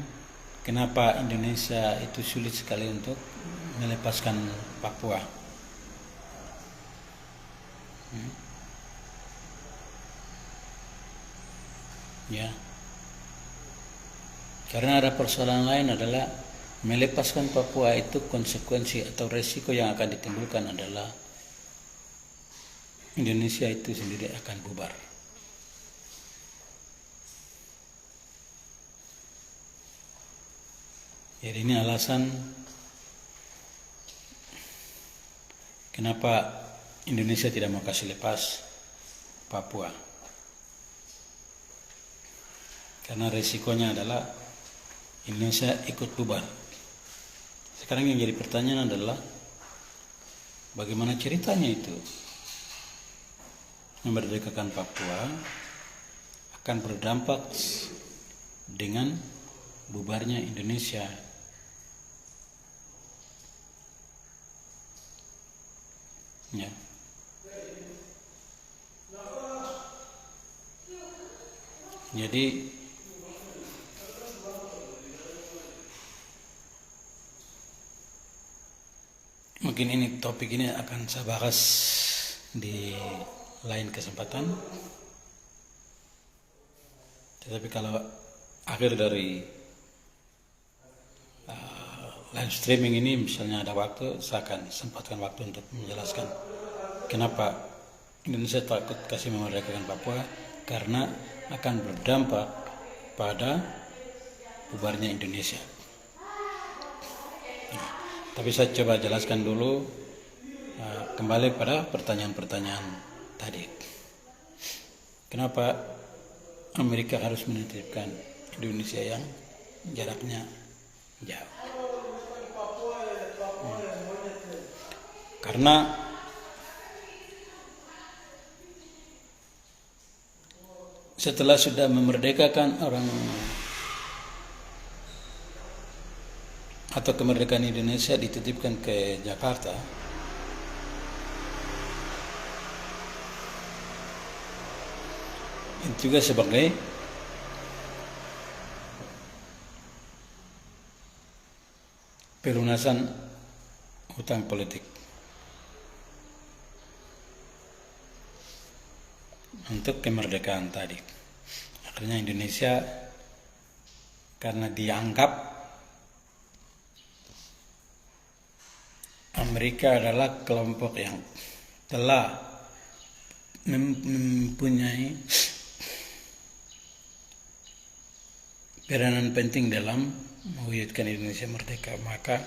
kenapa Indonesia itu sulit sekali untuk melepaskan Papua. Ya. Karena ada persoalan lain adalah melepaskan Papua itu konsekuensi atau resiko yang akan ditimbulkan adalah Indonesia itu sendiri akan bubar. Jadi ini alasan kenapa Indonesia tidak mau kasih lepas Papua. Karena resikonya adalah Indonesia ikut bubar. Sekarang yang jadi pertanyaan adalah bagaimana ceritanya itu memerdekakan Papua akan berdampak dengan bubarnya Indonesia. Ya. Jadi mungkin ini topik ini akan saya bahas di lain kesempatan. Tetapi kalau akhir dari live streaming ini misalnya ada waktu, saya akan sempatkan waktu untuk menjelaskan kenapa Indonesia takut kasih memerdekakan Papua, karena akan berdampak pada bubarnya Indonesia. Tapi saya coba jelaskan dulu kembali pada pertanyaan-pertanyaan tadi. Kenapa Amerika harus menitipkan Indonesia yang jaraknya jauh? Karena setelah sudah memerdekakan orang atau kemerdekaan Indonesia dititipkan ke Jakarta, itu juga sebagai pelunasan hutang politik untuk kemerdekaan tadi. Akhirnya Indonesia karena dianggap Amerika adalah kelompok yang telah mempunyai peranan penting dalam mewujudkan Indonesia merdeka, maka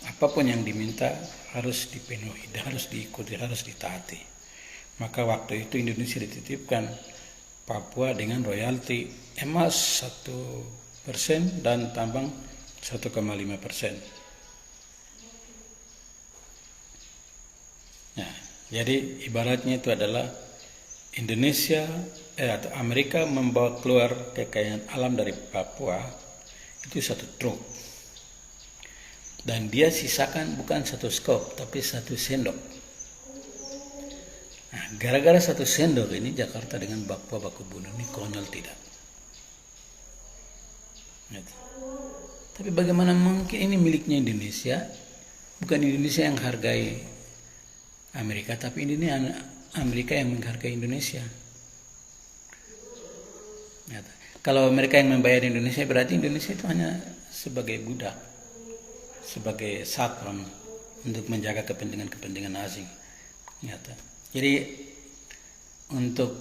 apapun yang diminta harus dipenuhi, harus diikuti, harus ditaati. Maka waktu itu Indonesia dititipkan Papua dengan royalti emas 1% dan tambang 1,5%. Nah, jadi ibaratnya itu adalah Indonesia atau Amerika membawa keluar kekayaan alam dari Papua itu 1 truk, dan dia sisakan bukan 1 skop tapi 1 sendok. Nah, gara-gara 1 sendok ini Jakarta dengan Papua baku bunuh, ini konyol tidak? Tapi bagaimana mungkin ini miliknya Indonesia? Bukan Indonesia yang hargai Amerika, tapi ini Amerika yang menghargai Indonesia. Ya, kalau mereka yang membayar Indonesia, berarti Indonesia itu hanya sebagai budak, sebagai satpam untuk menjaga kepentingan-kepentingan asing. Ya, jadi untuk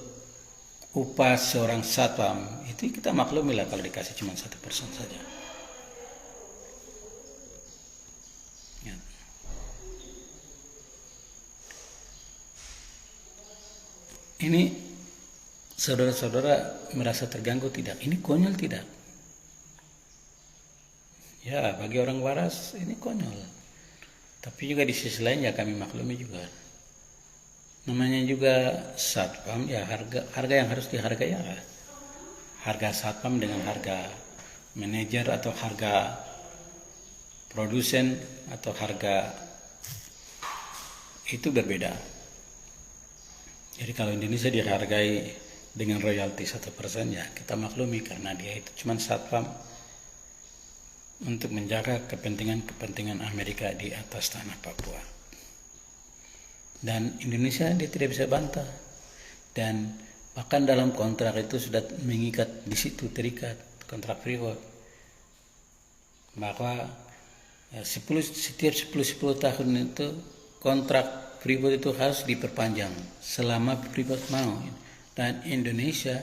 upah seorang satpam itu kita maklumi lah kalau dikasih cuma 1% saja. Ya. Ini saudara-saudara merasa terganggu tidak? Ini konyol tidak? Ya, bagi orang waras ini konyol. Tapi juga di sisi lain ya kami maklumi juga. Namanya juga satpam, ya harga yang harus dihargai ya harga satpam dengan harga manajer atau harga produsen atau harga itu berbeda. Jadi kalau Indonesia dihargai dengan royalti 1% ya kita maklumi karena dia itu cuma satpam untuk menjaga kepentingan Amerika di atas tanah Papua. Dan Indonesia dia tidak bisa bantah. Dan bahkan dalam kontrak itu sudah mengikat di situ terikat kontrak Freeport bahwa ya, setiap 10 tahun itu kontrak Freeport itu harus diperpanjang selama Freeport mau. Dan Indonesia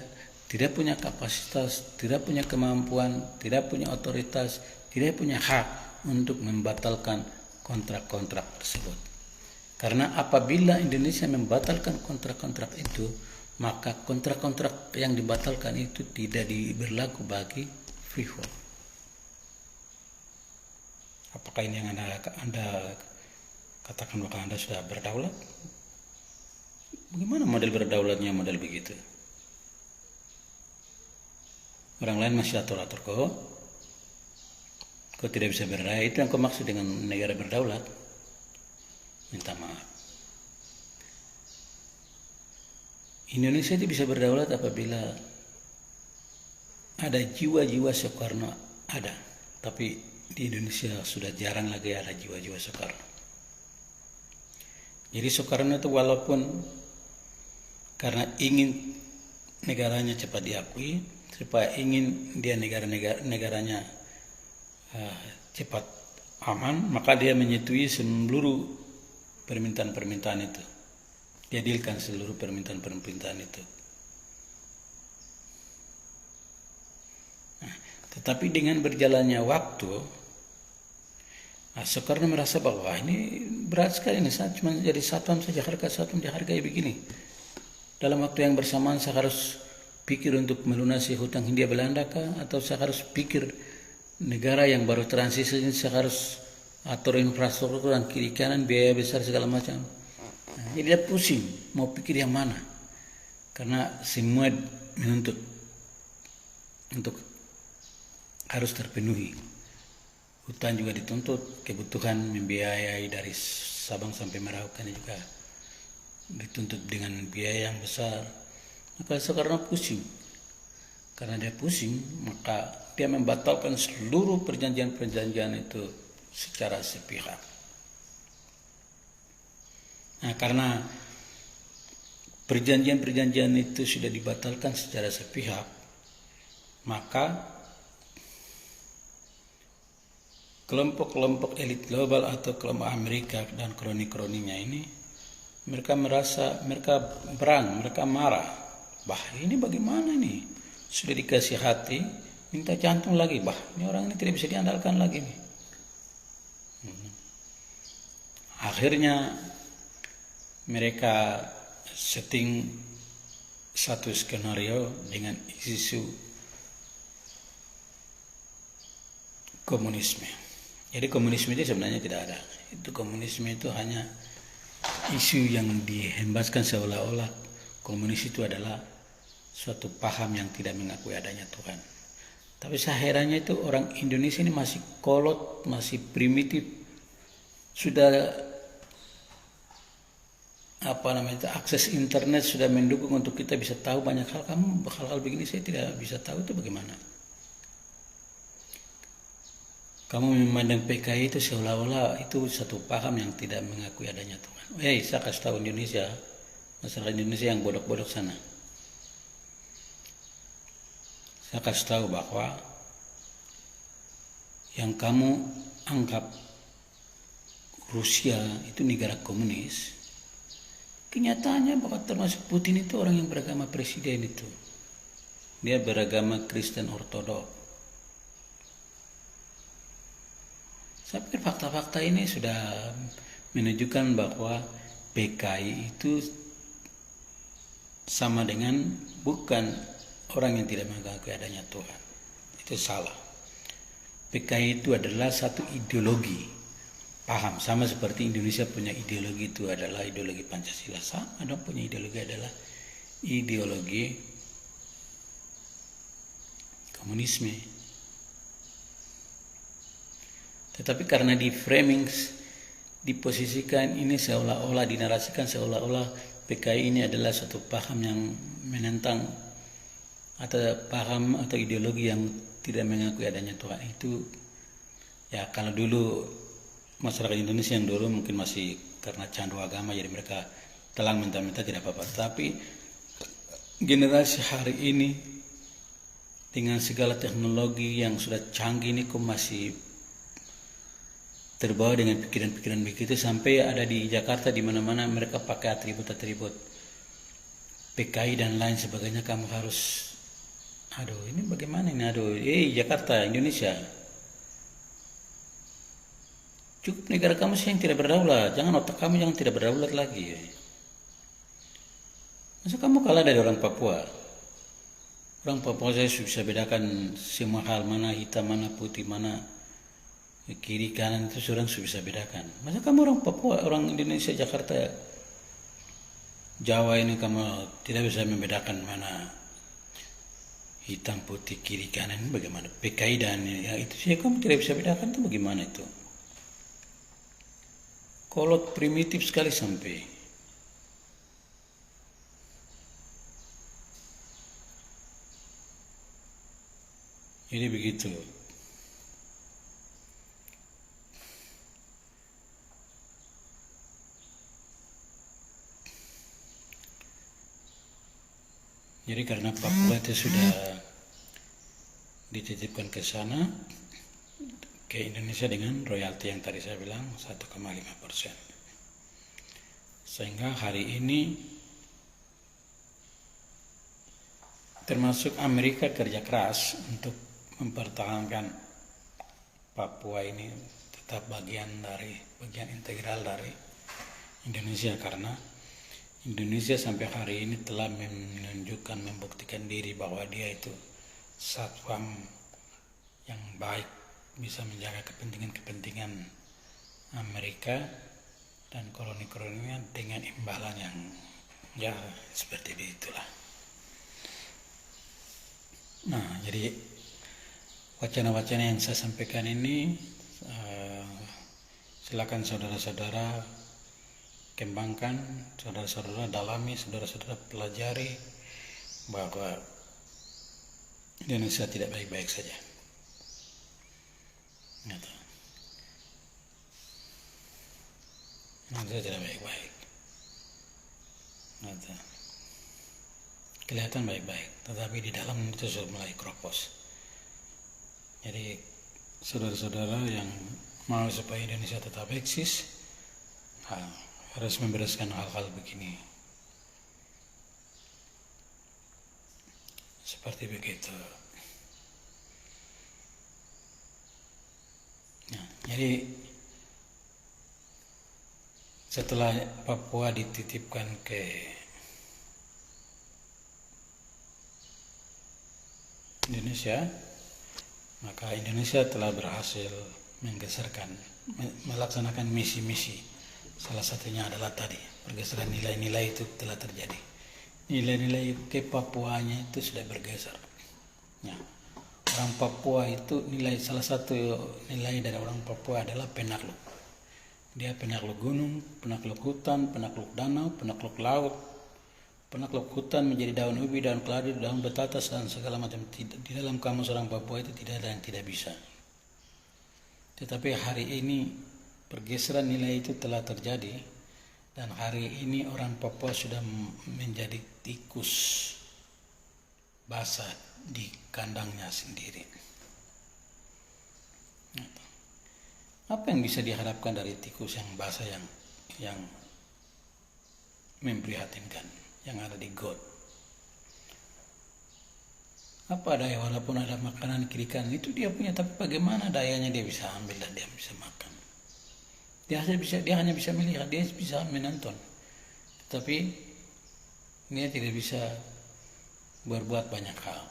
tidak punya kapasitas, tidak punya kemampuan, tidak punya otoritas, tidak punya hak untuk membatalkan kontrak-kontrak tersebut. Karena apabila Indonesia membatalkan kontrak-kontrak itu, maka kontrak-kontrak yang dibatalkan itu tidak berlaku bagi Freeport. Apakah ini yang Anda katakan bahwa Anda sudah berdaulat? Bagaimana model berdaulatnya model begitu? Orang lain masih atur-atur kok tidak bisa berdaya. Itu yang kau maksud dengan negara berdaulat? Minta maaf. Indonesia itu bisa berdaulat apabila ada jiwa-jiwa Soekarno ada. Tapi di Indonesia sudah jarang lagi ada jiwa-jiwa Soekarno. Jadi Soekarno itu walaupun karena ingin negaranya cepat diakui, supaya ingin dia negaranya cepat aman, maka dia menyetujui seluruh permintaan-permintaan itu. Diadilkan seluruh permintaan-permintaan itu. Nah, tetapi dengan berjalannya waktu, Soekarno merasa bahwa ini berat sekali nih, saya cuma jadi satpam saja, harga satpam dihargai begini. Dalam waktu yang bersamaan saya harus pikir untuk melunasi hutang Hindia Belanda kah? Atau saya harus pikir negara yang baru transisi ini saya harus atur infrastruktur dan kiri kanan biaya besar segala macam. Nah, jadi dia pusing mau pikir yang mana, karena semua menuntut untuk harus terpenuhi. Hutang juga dituntut, kebutuhan membiayai dari Sabang sampai Merauke juga dituntut dengan biaya yang besar. Maka Soekarno pusing. Karena dia pusing, maka dia membatalkan seluruh perjanjian-perjanjian itu secara sepihak. Nah, karena perjanjian-perjanjian itu sudah dibatalkan secara sepihak, maka kelompok-kelompok elit global atau kelompok Amerika dan kroni-kroninya ini, mereka merasa, mereka berang, mereka marah. Bah, ini bagaimana nih? Sudah dikasih hati, minta jantung lagi. Bah, ini orang ini tidak bisa diandalkan lagi nih. Akhirnya mereka setting satu skenario dengan isu komunisme. Jadi komunisme itu sebenarnya tidak ada. Itu komunisme itu hanya isu yang dihembaskan seolah-olah komunis itu adalah suatu paham yang tidak mengakui adanya Tuhan. Tapi saya herannya itu orang Indonesia ini masih kolot, masih primitif. Sudah akses internet sudah mendukung untuk kita bisa tahu banyak hal. Kamu hal-hal begini saya tidak bisa tahu, itu bagaimana? Kamu memandang PKI itu seolah-olah itu satu paham yang tidak mengakui adanya Tuhan. Saya kasih tahu Indonesia, masyarakat Indonesia yang bodoh-bodoh sana. Saya kasih tahu bahwa yang kamu anggap Rusia itu negara komunis, kenyataannya bahwa termasuk Putin itu orang yang beragama presiden itu. Dia beragama Kristen Ortodok. Saya pikir fakta-fakta ini sudah menunjukkan bahwa PKI itu sama dengan bukan orang yang tidak mengakui adanya Tuhan. Itu salah. PKI itu adalah satu ideologi, paham, sama seperti Indonesia punya ideologi itu adalah ideologi Pancasila, sama dong punya ideologi adalah ideologi komunisme. Tetapi karena di framing, diposisikan ini seolah-olah, dinarasikan seolah-olah PKI ini adalah satu paham yang menentang atau paham atau ideologi yang tidak mengakui adanya Tuhan. Itu ya, kalau dulu masyarakat Indonesia yang dulu mungkin masih karena candu agama jadi mereka telang mentah-mentah tidak apa-apa. Tapi generasi hari ini dengan segala teknologi yang sudah canggih ini kok masih terbawa dengan pikiran-pikiran begitu, sampai ada di Jakarta di mana-mana mereka pakai atribut-atribut PKI dan lain sebagainya. Kamu harus, aduh ini bagaimana ini, aduh Jakarta, Indonesia, cukup negara kamu sih yang tidak berdaulat, jangan otak kamu jangan tidak berdaulat lagi. Masa kamu kalah dari orang Papua? Orang Papua saya bisa bedakan semua hal, mana hitam, mana putih, mana kiri kanan, itu orang bisa bedakan. Masa kamu orang Papua, orang Indonesia, Jakarta, Jawa ini kamu tidak bisa membedakan mana hitam putih kiri kanan, bagaimana? PKI dan ya, itu sih kamu tidak bisa bedakan, itu bagaimana itu? Kolot primitif sekali sampai. Jadi begitu. Jadi karena Papua itu sudah dititipkan ke sana, ke Indonesia dengan royalti yang tadi saya bilang 1,5%. Sehingga hari ini termasuk Amerika kerja keras untuk mempertahankan Papua ini tetap bagian integral dari Indonesia, karena Indonesia sampai hari ini telah menunjukkan, membuktikan diri bahwa dia itu satpam yang baik, bisa menjaga kepentingan-kepentingan Amerika dan koloni-koloninya dengan imbalan yang ya seperti itulah. Nah, jadi wacana-wacana yang saya sampaikan ini silakan saudara-saudara kembangkan, saudara-saudara dalami, saudara-saudara pelajari bahwa Indonesia tidak baik-baik saja. Indonesia tidak baik-baik. Kelihatan baik-baik, tetapi di dalam itu sudah mulai kropos. Jadi saudara-saudara yang mau supaya Indonesia tetap eksis, harus membereskan hal-hal begini. Seperti begitu. Nah, jadi setelah Papua dititipkan ke Indonesia, maka Indonesia telah berhasil melaksanakan misi-misi. Salah satunya adalah tadi pergeseran nilai-nilai itu telah terjadi. Nilai-nilai ke Papuanya itu sudah bergeser. Ya. Orang Papua itu salah satu nilai dari orang Papua adalah penakluk. Dia penakluk gunung, penakluk hutan, penakluk danau, penakluk laut, penakluk hutan menjadi daun ubi, daun keladi, daun betatas dan segala macam. Di dalam kamus orang Papua itu tidak ada yang tidak bisa. Tetapi hari ini pergeseran nilai itu telah terjadi Dan hari ini orang Papua sudah menjadi tikus basah di kandangnya sendiri. Apa yang bisa diharapkan dari tikus yang basah yang memprihatinkan yang ada di got? Apa daya, walaupun ada makanan kiri kanan itu dia punya, tapi bagaimana dayanya dia bisa ambil dan dia bisa makan? Dia hanya bisa melihat, dia bisa menonton, tapi dia tidak bisa berbuat banyak hal.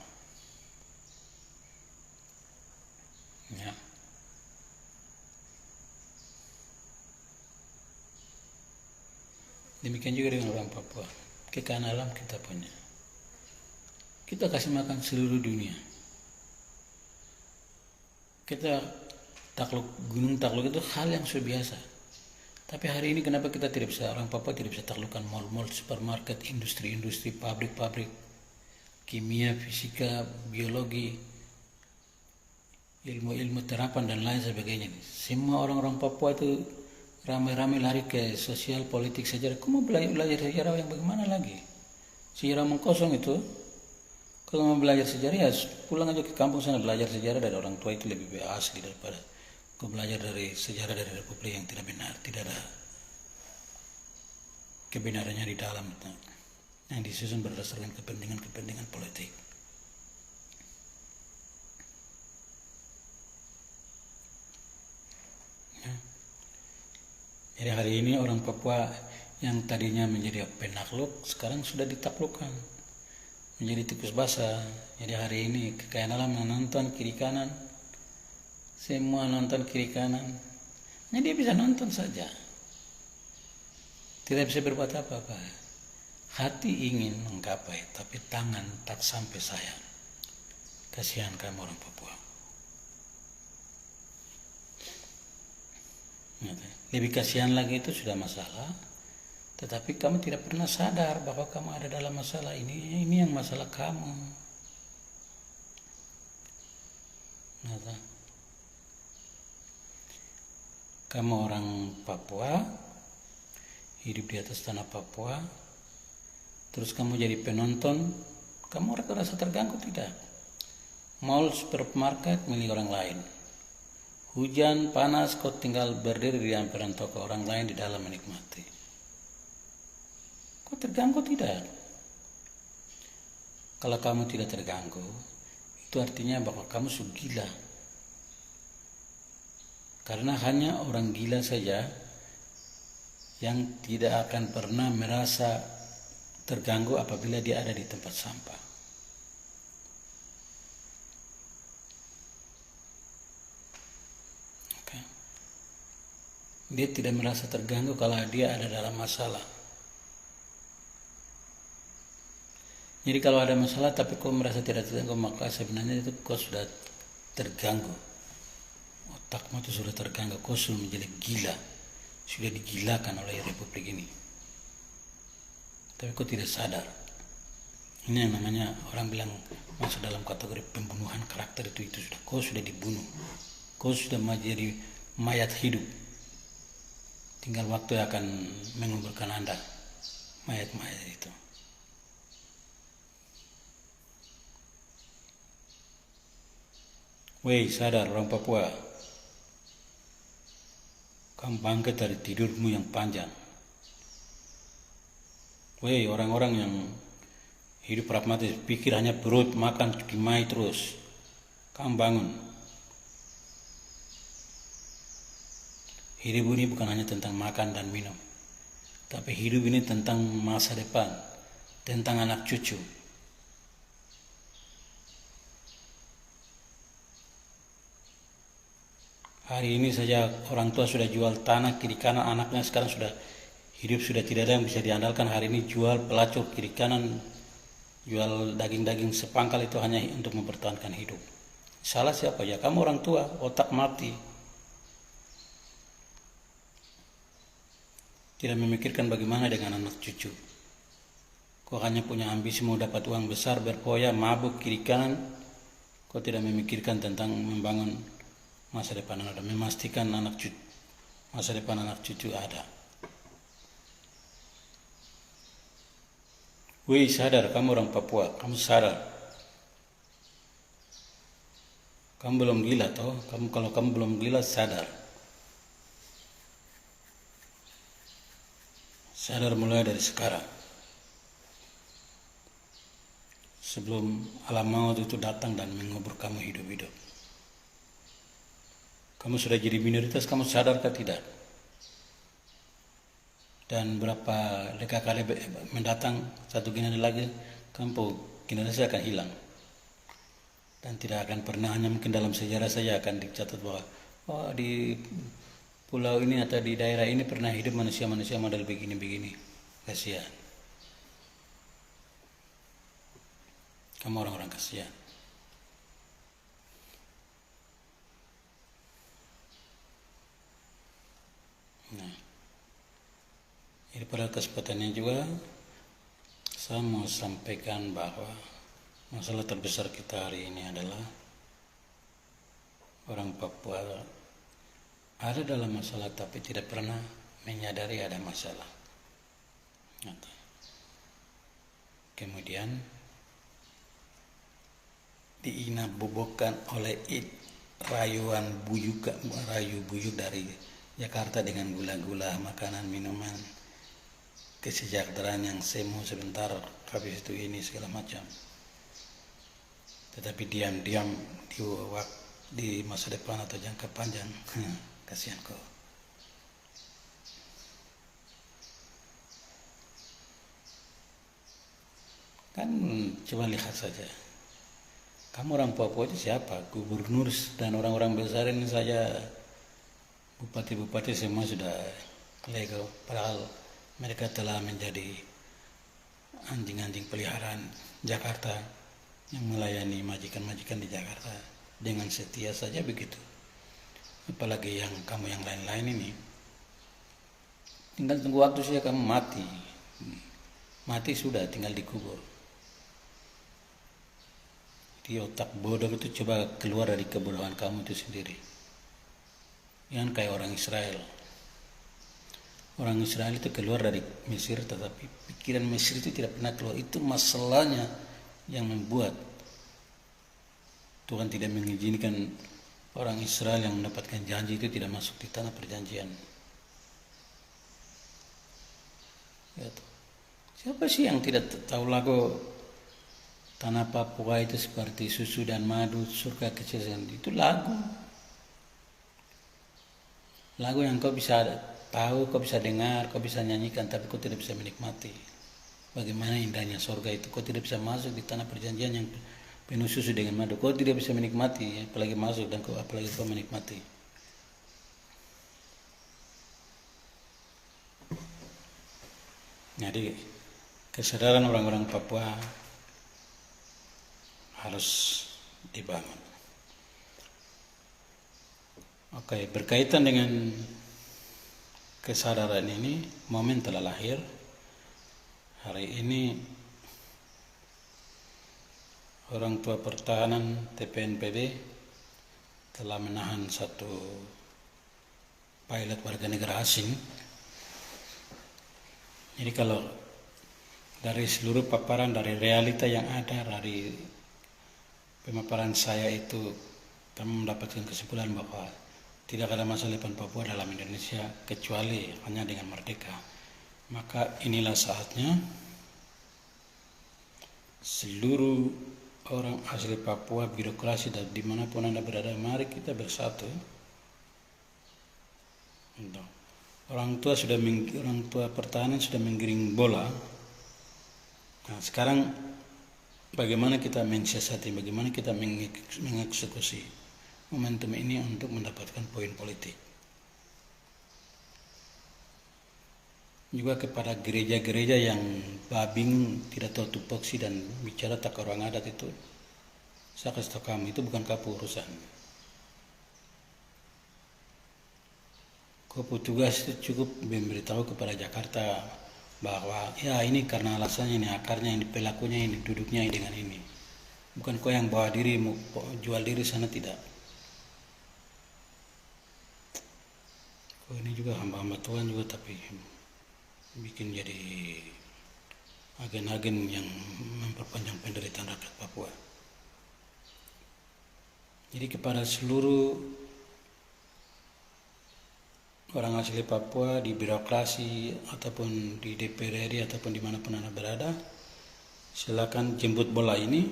Ya. Demikian juga dengan orang Papua. Kekayaan alam kita punya. Kita kasih makan seluruh dunia. Kita gunung takluk itu hal yang sudah biasa. Tapi hari ini kenapa kita tidak bisa, orang Papua tidak bisa taklukkan mal-mal, supermarket, industri-industri, pabrik-pabrik, kimia, fisika, biologi, ilmu-ilmu terapan dan lain sebagainya. Semua orang-orang Papua itu ramai-ramai lari ke sosial, politik, sejarah. Kamu mau belajar sejarah yang bagaimana lagi? Sejarah mengkosong itu. Kalau mau belajar sejarah ya pulang aja ke kampung sana, belajar sejarah dari orang tua itu lebih asli daripada kau belajar dari sejarah dari republik yang tidak benar, tidak ada kebenarannya di dalam, yang disusun berdasarkan kepentingan politik. Ya. Jadi hari ini orang Papua yang tadinya menjadi penakluk sekarang sudah ditaklukkan, menjadi tikus basah. Jadi hari ini kekayaan alam menonton kiri kanan, semua nonton kiri kanan. Nah, dia bisa nonton saja, tidak bisa berbuat apa-apa. Hati ingin menggapai, tapi tangan tak sampai sayang. Kasihan kamu orang Papua. Lebih kasihan lagi itu sudah masalah, tetapi kamu tidak pernah sadar bahwa kamu ada dalam masalah ini. Ini yang masalah kamu. Kamu orang Papua, hidup di atas tanah Papua, terus kamu jadi penonton, kamu rasa terganggu tidak? Mall, supermarket milik orang lain. Hujan, panas, kau tinggal berdiri di hampiran toko orang lain di dalam menikmati. Kau terganggu tidak? Kalau kamu tidak terganggu, itu artinya bahwa kamu sudah gila. Karena hanya orang gila saja yang tidak akan pernah merasa terganggu apabila dia ada di tempat sampah. Okay. Dia tidak merasa terganggu kalau dia ada dalam masalah. Jadi kalau ada masalah tapi kau merasa tidak terganggu, maka sebenarnya itu kau sudah terganggu. Otakmu itu sudah terganggu, kau sudah menjadi gila, sudah digilakan oleh republik ini. Tapi kau tidak sadar. Ini yang namanya orang bilang masuk dalam kategori pembunuhan karakter itu sudah. Kau sudah dibunuh, kau sudah menjadi mayat hidup. Tinggal waktu akan menguburkan Anda, mayat-mayat itu. Woi, sadar orang Papua. Kamu bangkit dari tidurmu yang panjang. Woi, orang-orang yang hidup pragmatis, pikir hanya perut, makan, kimai terus. Kamu bangun. Hidup ini bukan hanya tentang makan dan minum, tapi hidup ini tentang masa depan, tentang anak cucu. Hari ini saja orang tua sudah jual tanah kiri kanan, anaknya sekarang sudah hidup, sudah tidak ada yang bisa diandalkan. Hari ini jual pelacur kiri kanan, jual daging-daging sepangkal itu hanya untuk mempertahankan hidup. Salah siapa? Ya kamu orang tua, otak mati. Tidak memikirkan bagaimana dengan anak cucu. Kau hanya punya ambisi mau dapat uang besar, berpoya, mabuk kiri kanan. Kau tidak memikirkan tentang membangun masa depan anak, memastikan masa depan anak cucu ada. Wih, sadar kamu orang Papua, kamu sadar. Kamu belum gila toh? Kalau kamu belum gila, sadar. Sadar mulai dari sekarang. Sebelum alam maut itu datang dan mengubur kamu hidup-hidup. Kamu sudah jadi minoritas, kamu sadarkah tidak? Dan berapa kali mendatang, satu generasi lagi, kamu generasi akan hilang. Dan tidak akan pernah, hanya mungkin dalam sejarah saja akan dicatat bahwa oh, di pulau ini atau di daerah ini pernah hidup manusia-manusia model begini-begini. Kasihan. Kamu orang-orang kasihan. Nah, jadi pada kesempatannya juga saya mau sampaikan bahwa masalah terbesar kita hari ini adalah orang Papua ada dalam masalah tapi tidak pernah menyadari ada masalah. Kemudian diinabobokkan oleh rayu buyuk dari Jakarta dengan gula-gula, makanan, minuman, kesejahteraan yang semu sebentar, habis itu ini segala macam. Tetapi diam-diam di masa depan atau jangka panjang, kasihan kau. Kan coba lihat saja. Kamu orang Papua itu siapa? Gubernur dan orang-orang besar ini saja, bupati-bupati semua sudah lego. Padahal mereka telah menjadi anjing-anjing peliharaan Jakarta yang melayani majikan-majikan di Jakarta dengan setia saja begitu. Apalagi yang kamu yang lain-lain ini, tinggal tunggu waktu saja kamu mati sudah, tinggal dikubur. Di otak bodoh itu coba keluar dari kebodohan kamu itu sendiri. Jangan kayak orang Israel. Orang Israel itu keluar dari Mesir, tetapi pikiran Mesir itu tidak pernah keluar. Itu masalahnya yang membuat Tuhan tidak mengizinkan orang Israel yang mendapatkan janji itu tidak masuk di tanah perjanjian. Siapa sih yang tidak tahu lagu tanah Papua itu seperti susu dan madu, surga kecil? Itu lagu yang kau bisa tahu, kau bisa dengar, kau bisa nyanyikan, tapi kau tidak bisa menikmati. Bagaimana indahnya surga itu, kau tidak bisa masuk di tanah perjanjian yang penuh susu dengan madu. Kau tidak bisa menikmati, apalagi masuk dan apalagi kau menikmati. Jadi kesadaran orang-orang Papua harus dibangun. Oke, berkaitan dengan kesadaran ini, momen telah lahir. Hari ini orang tua pertahanan TPNPB telah menahan satu pilot warga negara asing. Jadi kalau dari seluruh paparan, dari realita yang ada, dari pemaparan saya itu, kami mendapatkan kesimpulan bahwa tidak ada masa depan Papua dalam Indonesia kecuali hanya dengan merdeka. Maka inilah saatnya seluruh orang asli Papua, birokrasi dan dimanapun Anda berada, mari kita bersatu. Orang tua pertahanan sudah menggiring bola. Nah, sekarang bagaimana kita mensiasati, bagaimana kita mengeksekusi momentum ini untuk mendapatkan poin politik. Juga kepada gereja-gereja yang babing, tidak tahu tupoksi dan bicara tak orang adat itu, saya kasih tahu kamu, itu bukan kamu urusan. Kau petugas itu cukup memberitahu kepada Jakarta bahwa ya ini karena alasannya, ini akarnya, ini pelakunya, ini duduknya ini dengan ini. Bukan kau yang bawa diri, mau jual diri sana, tidak. Kau ini juga hamba-hamba Tuhan juga, tapi bikin jadi agen-agen yang memperpanjang penderitaan rakyat Papua. Jadi kepada seluruh orang asli Papua di birokrasi ataupun di DPR RI ataupun dimanapun Anda berada, silakan jemput bola ini.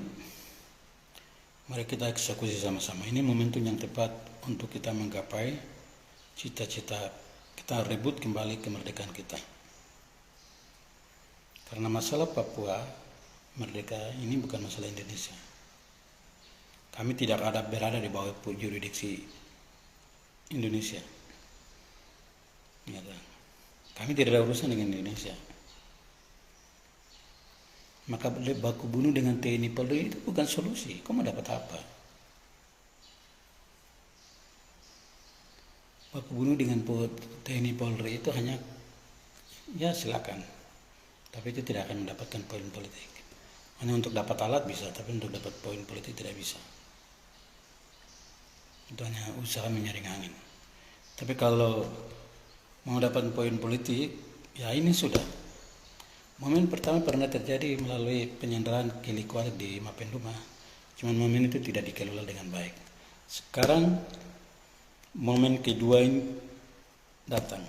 Mari kita eksekusi sama-sama. Ini momentum yang tepat untuk kita menggapai cita-cita kita rebut kembali kemerdekaan kita. Karena masalah Papua merdeka ini bukan masalah Indonesia. Kami tidak ada berada di bawah jurisdiksi Indonesia. Ya, kami tidak ada urusan dengan Indonesia. Maka baku bunuh dengan TNI Polri itu bukan solusi. Kau mau dapat apa? Baku bunuh dengan TNI Polri itu hanya, ya silakan. Tapi itu tidak akan mendapatkan poin politik. Hanya untuk dapat alat bisa, tapi untuk dapat poin politik tidak bisa. Itu hanya usaha menyaring angin. Tapi kalau mau dapat poin politik, ya ini sudah. Momen pertama pernah terjadi melalui penyanderaan Kili Kuat di Mapenduma. Cuman momen itu tidak dikelola dengan baik. Sekarang momen kedua ini datang.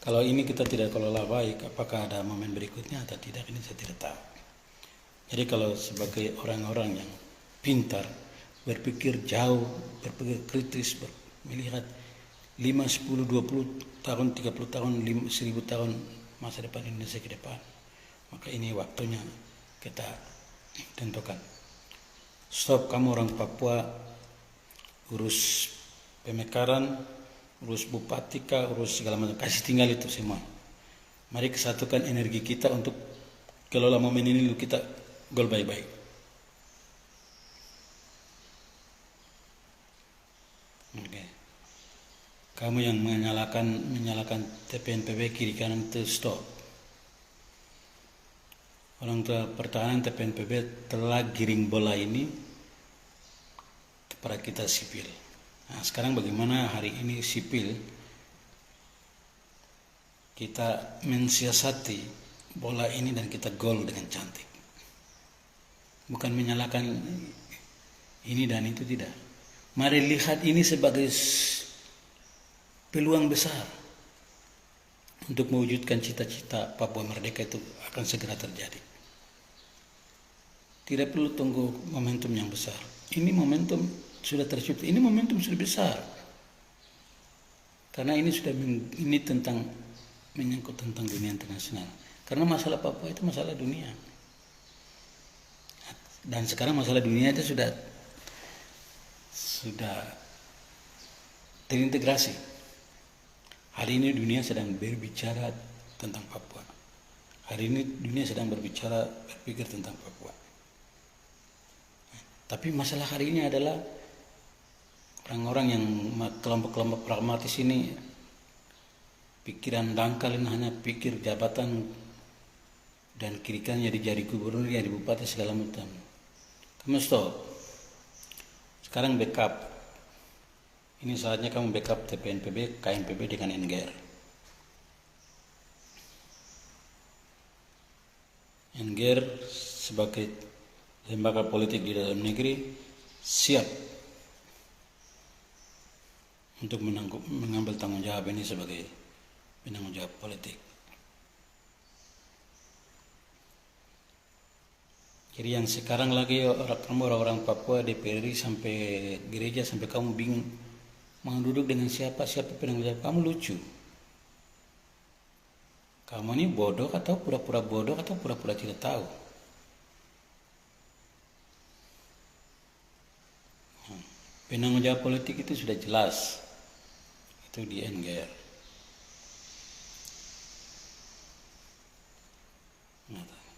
Kalau ini kita tidak kelola baik, apakah ada momen berikutnya atau tidak, ini saya tidak tahu. Jadi kalau sebagai orang-orang yang pintar, berpikir jauh, berpikir kritis, melihat 5, 10, 20 tahun, 30 tahun, 1000 tahun masa depan Indonesia ke depan, maka ini waktunya kita tentukan. Stop kamu orang Papua urus pemekaran, urus bupati kah, urus segala macam, kasih tinggal itu semua. Mari kesatukan energi kita untuk kelola momen ini dulu, kita gol baik-baik. Oke. Kamu yang menyalakan TPNPB kiri kanan itu stop. Orang tua pertahanan TPNPB telah giring bola ini kepada kita sipil. Nah, sekarang bagaimana hari ini sipil kita mensiasati bola ini dan kita gol dengan cantik. Bukan menyalahkan ini dan itu, tidak. Mari lihat ini sebagai peluang besar untuk mewujudkan cita-cita Papua Merdeka itu akan segera terjadi. Tidak perlu tunggu momentum yang besar. Ini momentum sudah tercipta. Ini momentum sudah besar. Karena ini sudah tentang menyangkut tentang dunia internasional. Karena masalah Papua itu masalah dunia. Dan sekarang masalah dunia itu sudah terintegrasi. Hari ini dunia sedang berbicara tentang Papua. Hari ini dunia sedang berpikir tentang Papua. Tapi masalah hari ini adalah orang-orang yang kelompok-kelompok pragmatis ini, pikiran dangkal ini hanya pikir jabatan dan kiri kanannya di jari gubernur, ya di bupati segala macam. Kamu stop. Sekarang backup. Ini saatnya kamu backup TPNPB, KNPB dengan NGR. NGR sebagai lembaga politik di dalam negeri siap untuk mengambil tanggung jawab ini sebagai penanggung jawab politik. Jadi yang sekarang lagi orang-orang Papua DPR sampai gereja sampai kamu bingung mau duduk dengan siapa penanggung jawab, kamu lucu. Kamu ini bodoh atau pura-pura bodoh atau pura-pura tidak tahu. Penanggung jawab politik itu sudah jelas. Itu di NGR.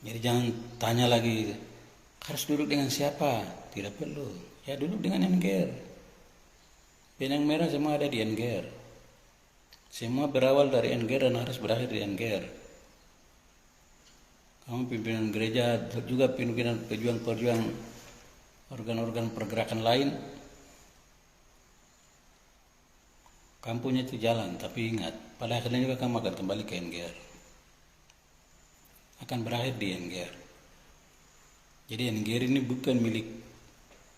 Jadi jangan tanya lagi harus duduk dengan siapa, tidak perlu. Ya duduk dengan NGR. Benang merah semua ada di NGR. Semua berawal dari NGR dan harus berakhir di NGR. Kamu pimpinan gereja juga pimpinan pejuang-pejuang organ-organ pergerakan lain. Kampungnya itu jalan, tapi ingat, pada akhirnya juga kamu akan kembali ke NGR. akan berakhir di NGR. Jadi NGR ini bukan milik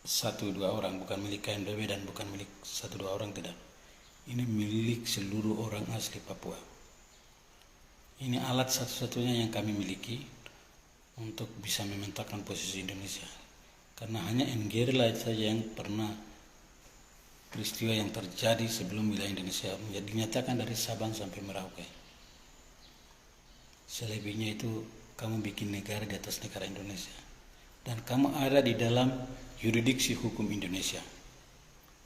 1-2 orang, bukan milik KNPB dan bukan milik 1-2 orang, tidak. Ini milik seluruh orang asli Papua. Ini alat satu-satunya yang kami miliki untuk bisa memetakan posisi Indonesia. Karena hanya NGR lah saja yang pernah peristiwa yang terjadi sebelum wilayah Indonesia menjadi dinyatakan dari Sabang sampai Merauke. Selebihnya itu kamu bikin negara di atas negara Indonesia. Dan kamu ada di dalam yurisdiksi hukum Indonesia.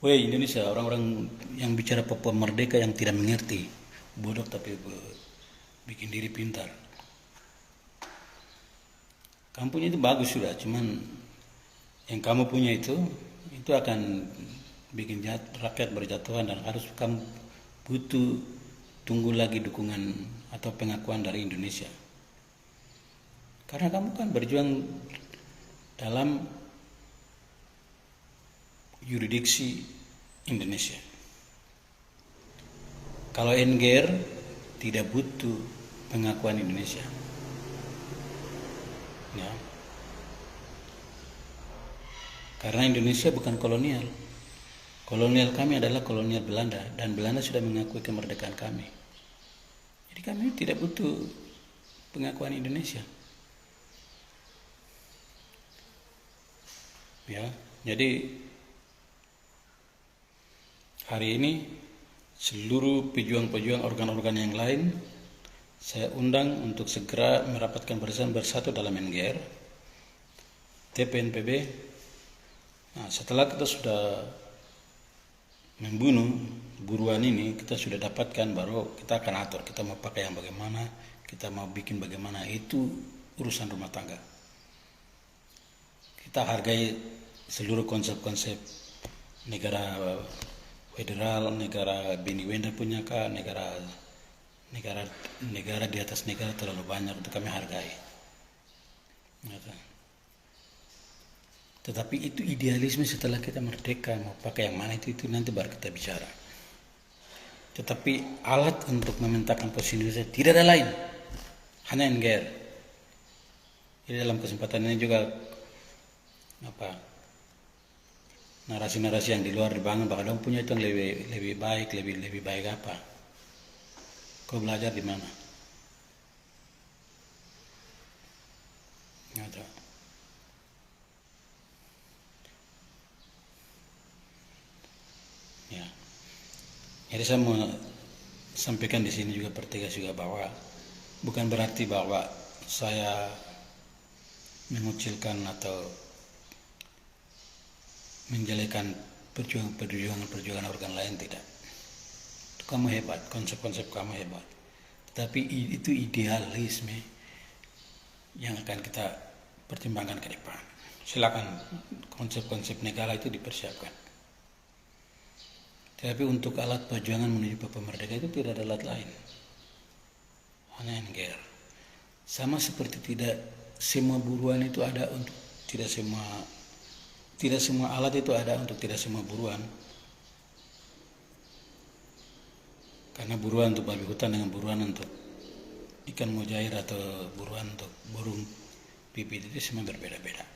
Woi Indonesia, orang-orang yang bicara Papua Merdeka yang tidak mengerti, bodoh tapi bikin diri pintar. Kamu punya itu bagus sudah, cuman yang kamu punya itu akan bikin rakyat berjatuhan dan harus kamu butuh tunggu lagi dukungan atau pengakuan dari Indonesia. Karena kamu kan berjuang dalam yurisdiksi Indonesia. Kalau NGR tidak butuh pengakuan Indonesia. Ya. Karena Indonesia bukan kolonial. Kolonial kami adalah kolonial Belanda dan Belanda sudah mengakui kemerdekaan kami. Jadi kami tidak butuh pengakuan Indonesia. Ya, jadi hari ini seluruh pejuang-pejuang organ-organ yang lain saya undang untuk segera merapatkan barisan bersatu dalam NGR, TPNPB. Nah, setelah kita sudah membunuh buruan ini, kita sudah dapatkan, baru kita akan atur. Kita mau pakai yang bagaimana, kita mau bikin bagaimana, itu urusan rumah tangga. Kita hargai seluruh konsep-konsep negara federal, negara Bini Wenda punya kah, negara di atas negara terlalu banyak, itu kami hargai. Tetapi itu idealisme setelah kita merdeka, mau pakai yang mana itu nanti baru kita bicara. Tetapi alat untuk memetakan posisi Indonesia tidak ada lain, hanya NGR. Jadi dalam kesempatan ini juga narasi-narasi yang di luar dibangun, bahkan dong punya itu yang lebih baik apa? Kau belajar di mana? Nggak tahu. Ya. Jadi saya mau sampaikan di sini juga pertegas juga bahwa bukan berarti bahwa saya mengucilkan atau menjelekan perjuangan organ lain, tidak. Itu kamu hebat, konsep-konsep kamu hebat. Tapi itu idealisme yang akan kita pertimbangkan ke depan. Silakan konsep-konsep negara itu dipersiapkan. Tapi untuk alat perjuangan menuju Papua Merdeka itu tidak ada alat lain, hanya NGR. Sama seperti tidak semua buruan itu ada untuk tidak semua alat itu ada untuk tidak semua buruan. Karena buruan untuk babi hutan dengan buruan untuk ikan mujair atau buruan untuk burung pipit itu semua berbeda-beda.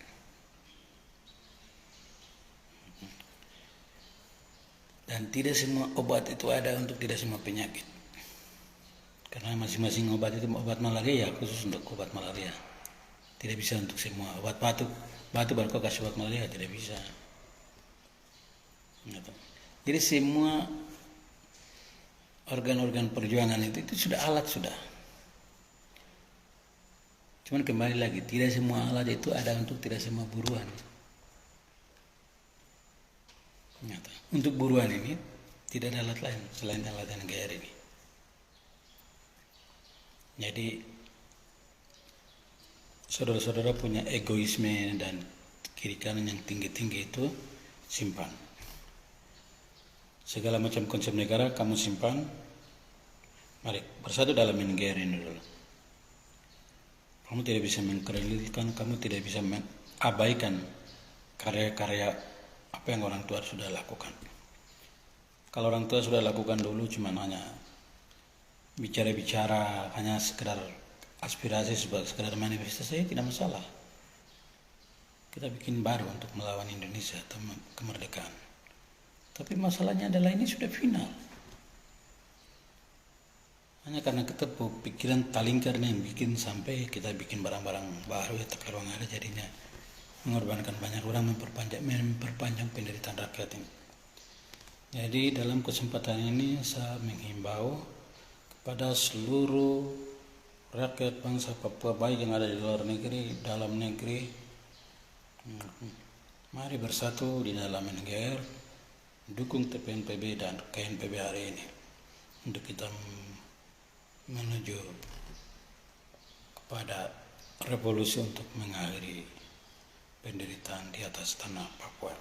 Dan tidak semua obat itu ada untuk tidak semua penyakit. Karena masing-masing obat itu obat malaria khusus untuk obat malaria. Tidak bisa untuk semua. Obat batuk baru kau kasih obat malaria, tidak bisa. Jadi semua organ-organ perjuangan itu sudah alat sudah. Cuman kembali lagi, tidak semua alat itu ada untuk tidak semua buruan. Untuk buruan ini tidak ada alat lain selain alat NGR ini. Jadi saudara-saudara punya egoisme dan kiri kanan yang tinggi-tinggi itu simpan. Segala macam konsep negara kamu simpan. Mari bersatu dalam NGR ini dulu. Kamu tidak bisa mengkerdilkan, kamu tidak bisa mengabaikan karya-karya apa yang orang tua sudah lakukan. Kalau orang tua sudah lakukan dulu cuma hanya bicara-bicara, hanya sekedar aspirasi sebagai sekadar manifestasi tidak masalah. Kita bikin baru untuk melawan Indonesia atau kemerdekaan. Tapi masalahnya adalah ini sudah final. Hanya karena kita pikiran talingkarnya yang bikin sampai kita bikin barang-barang baru ya terkeluar ada jadinya mengorbankan banyak orang, memperpanjang penderitaan rakyat ini. Jadi dalam kesempatan ini saya menghimbau kepada seluruh rakyat bangsa Papua baik yang ada di luar negeri, dalam negeri, mari bersatu di dalam NGR, dukung TPNPB dan KNPB hari ini untuk kita menuju kepada revolusi untuk mengakhiri penderitaan di atas tanah Papua.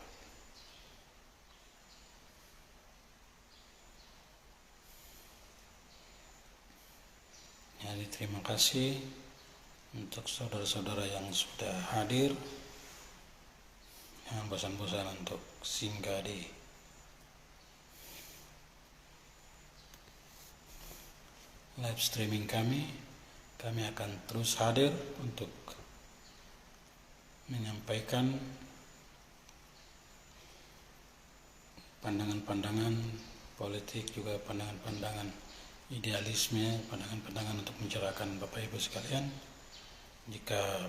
Jadi terima kasih untuk saudara-saudara yang sudah hadir. Jangan bosan-bosan untuk singgah di live streaming kami. Kami akan terus hadir untuk menyampaikan pandangan-pandangan politik, juga pandangan-pandangan idealisme, pandangan-pandangan untuk mencerahkan Bapak Ibu sekalian. Jika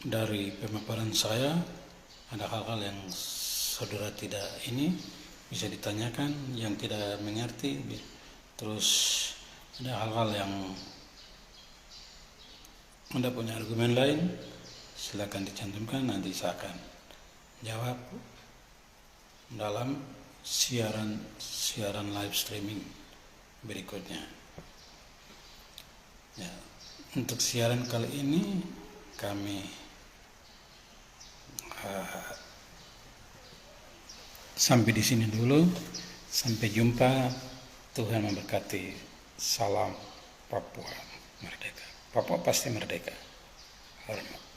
dari pemaparan saya ada hal-hal yang saudara tidak ini bisa ditanyakan, yang tidak mengerti, terus ada hal-hal yang Anda punya argumen lain, silakan dicantumkan, nanti saya akan jawab dalam siaran live streaming berikutnya. Ya, untuk siaran kali ini kami sampai di sini dulu. Sampai jumpa. Tuhan memberkati. Salam Papua merdeka. Papua pasti merdeka. Hormat.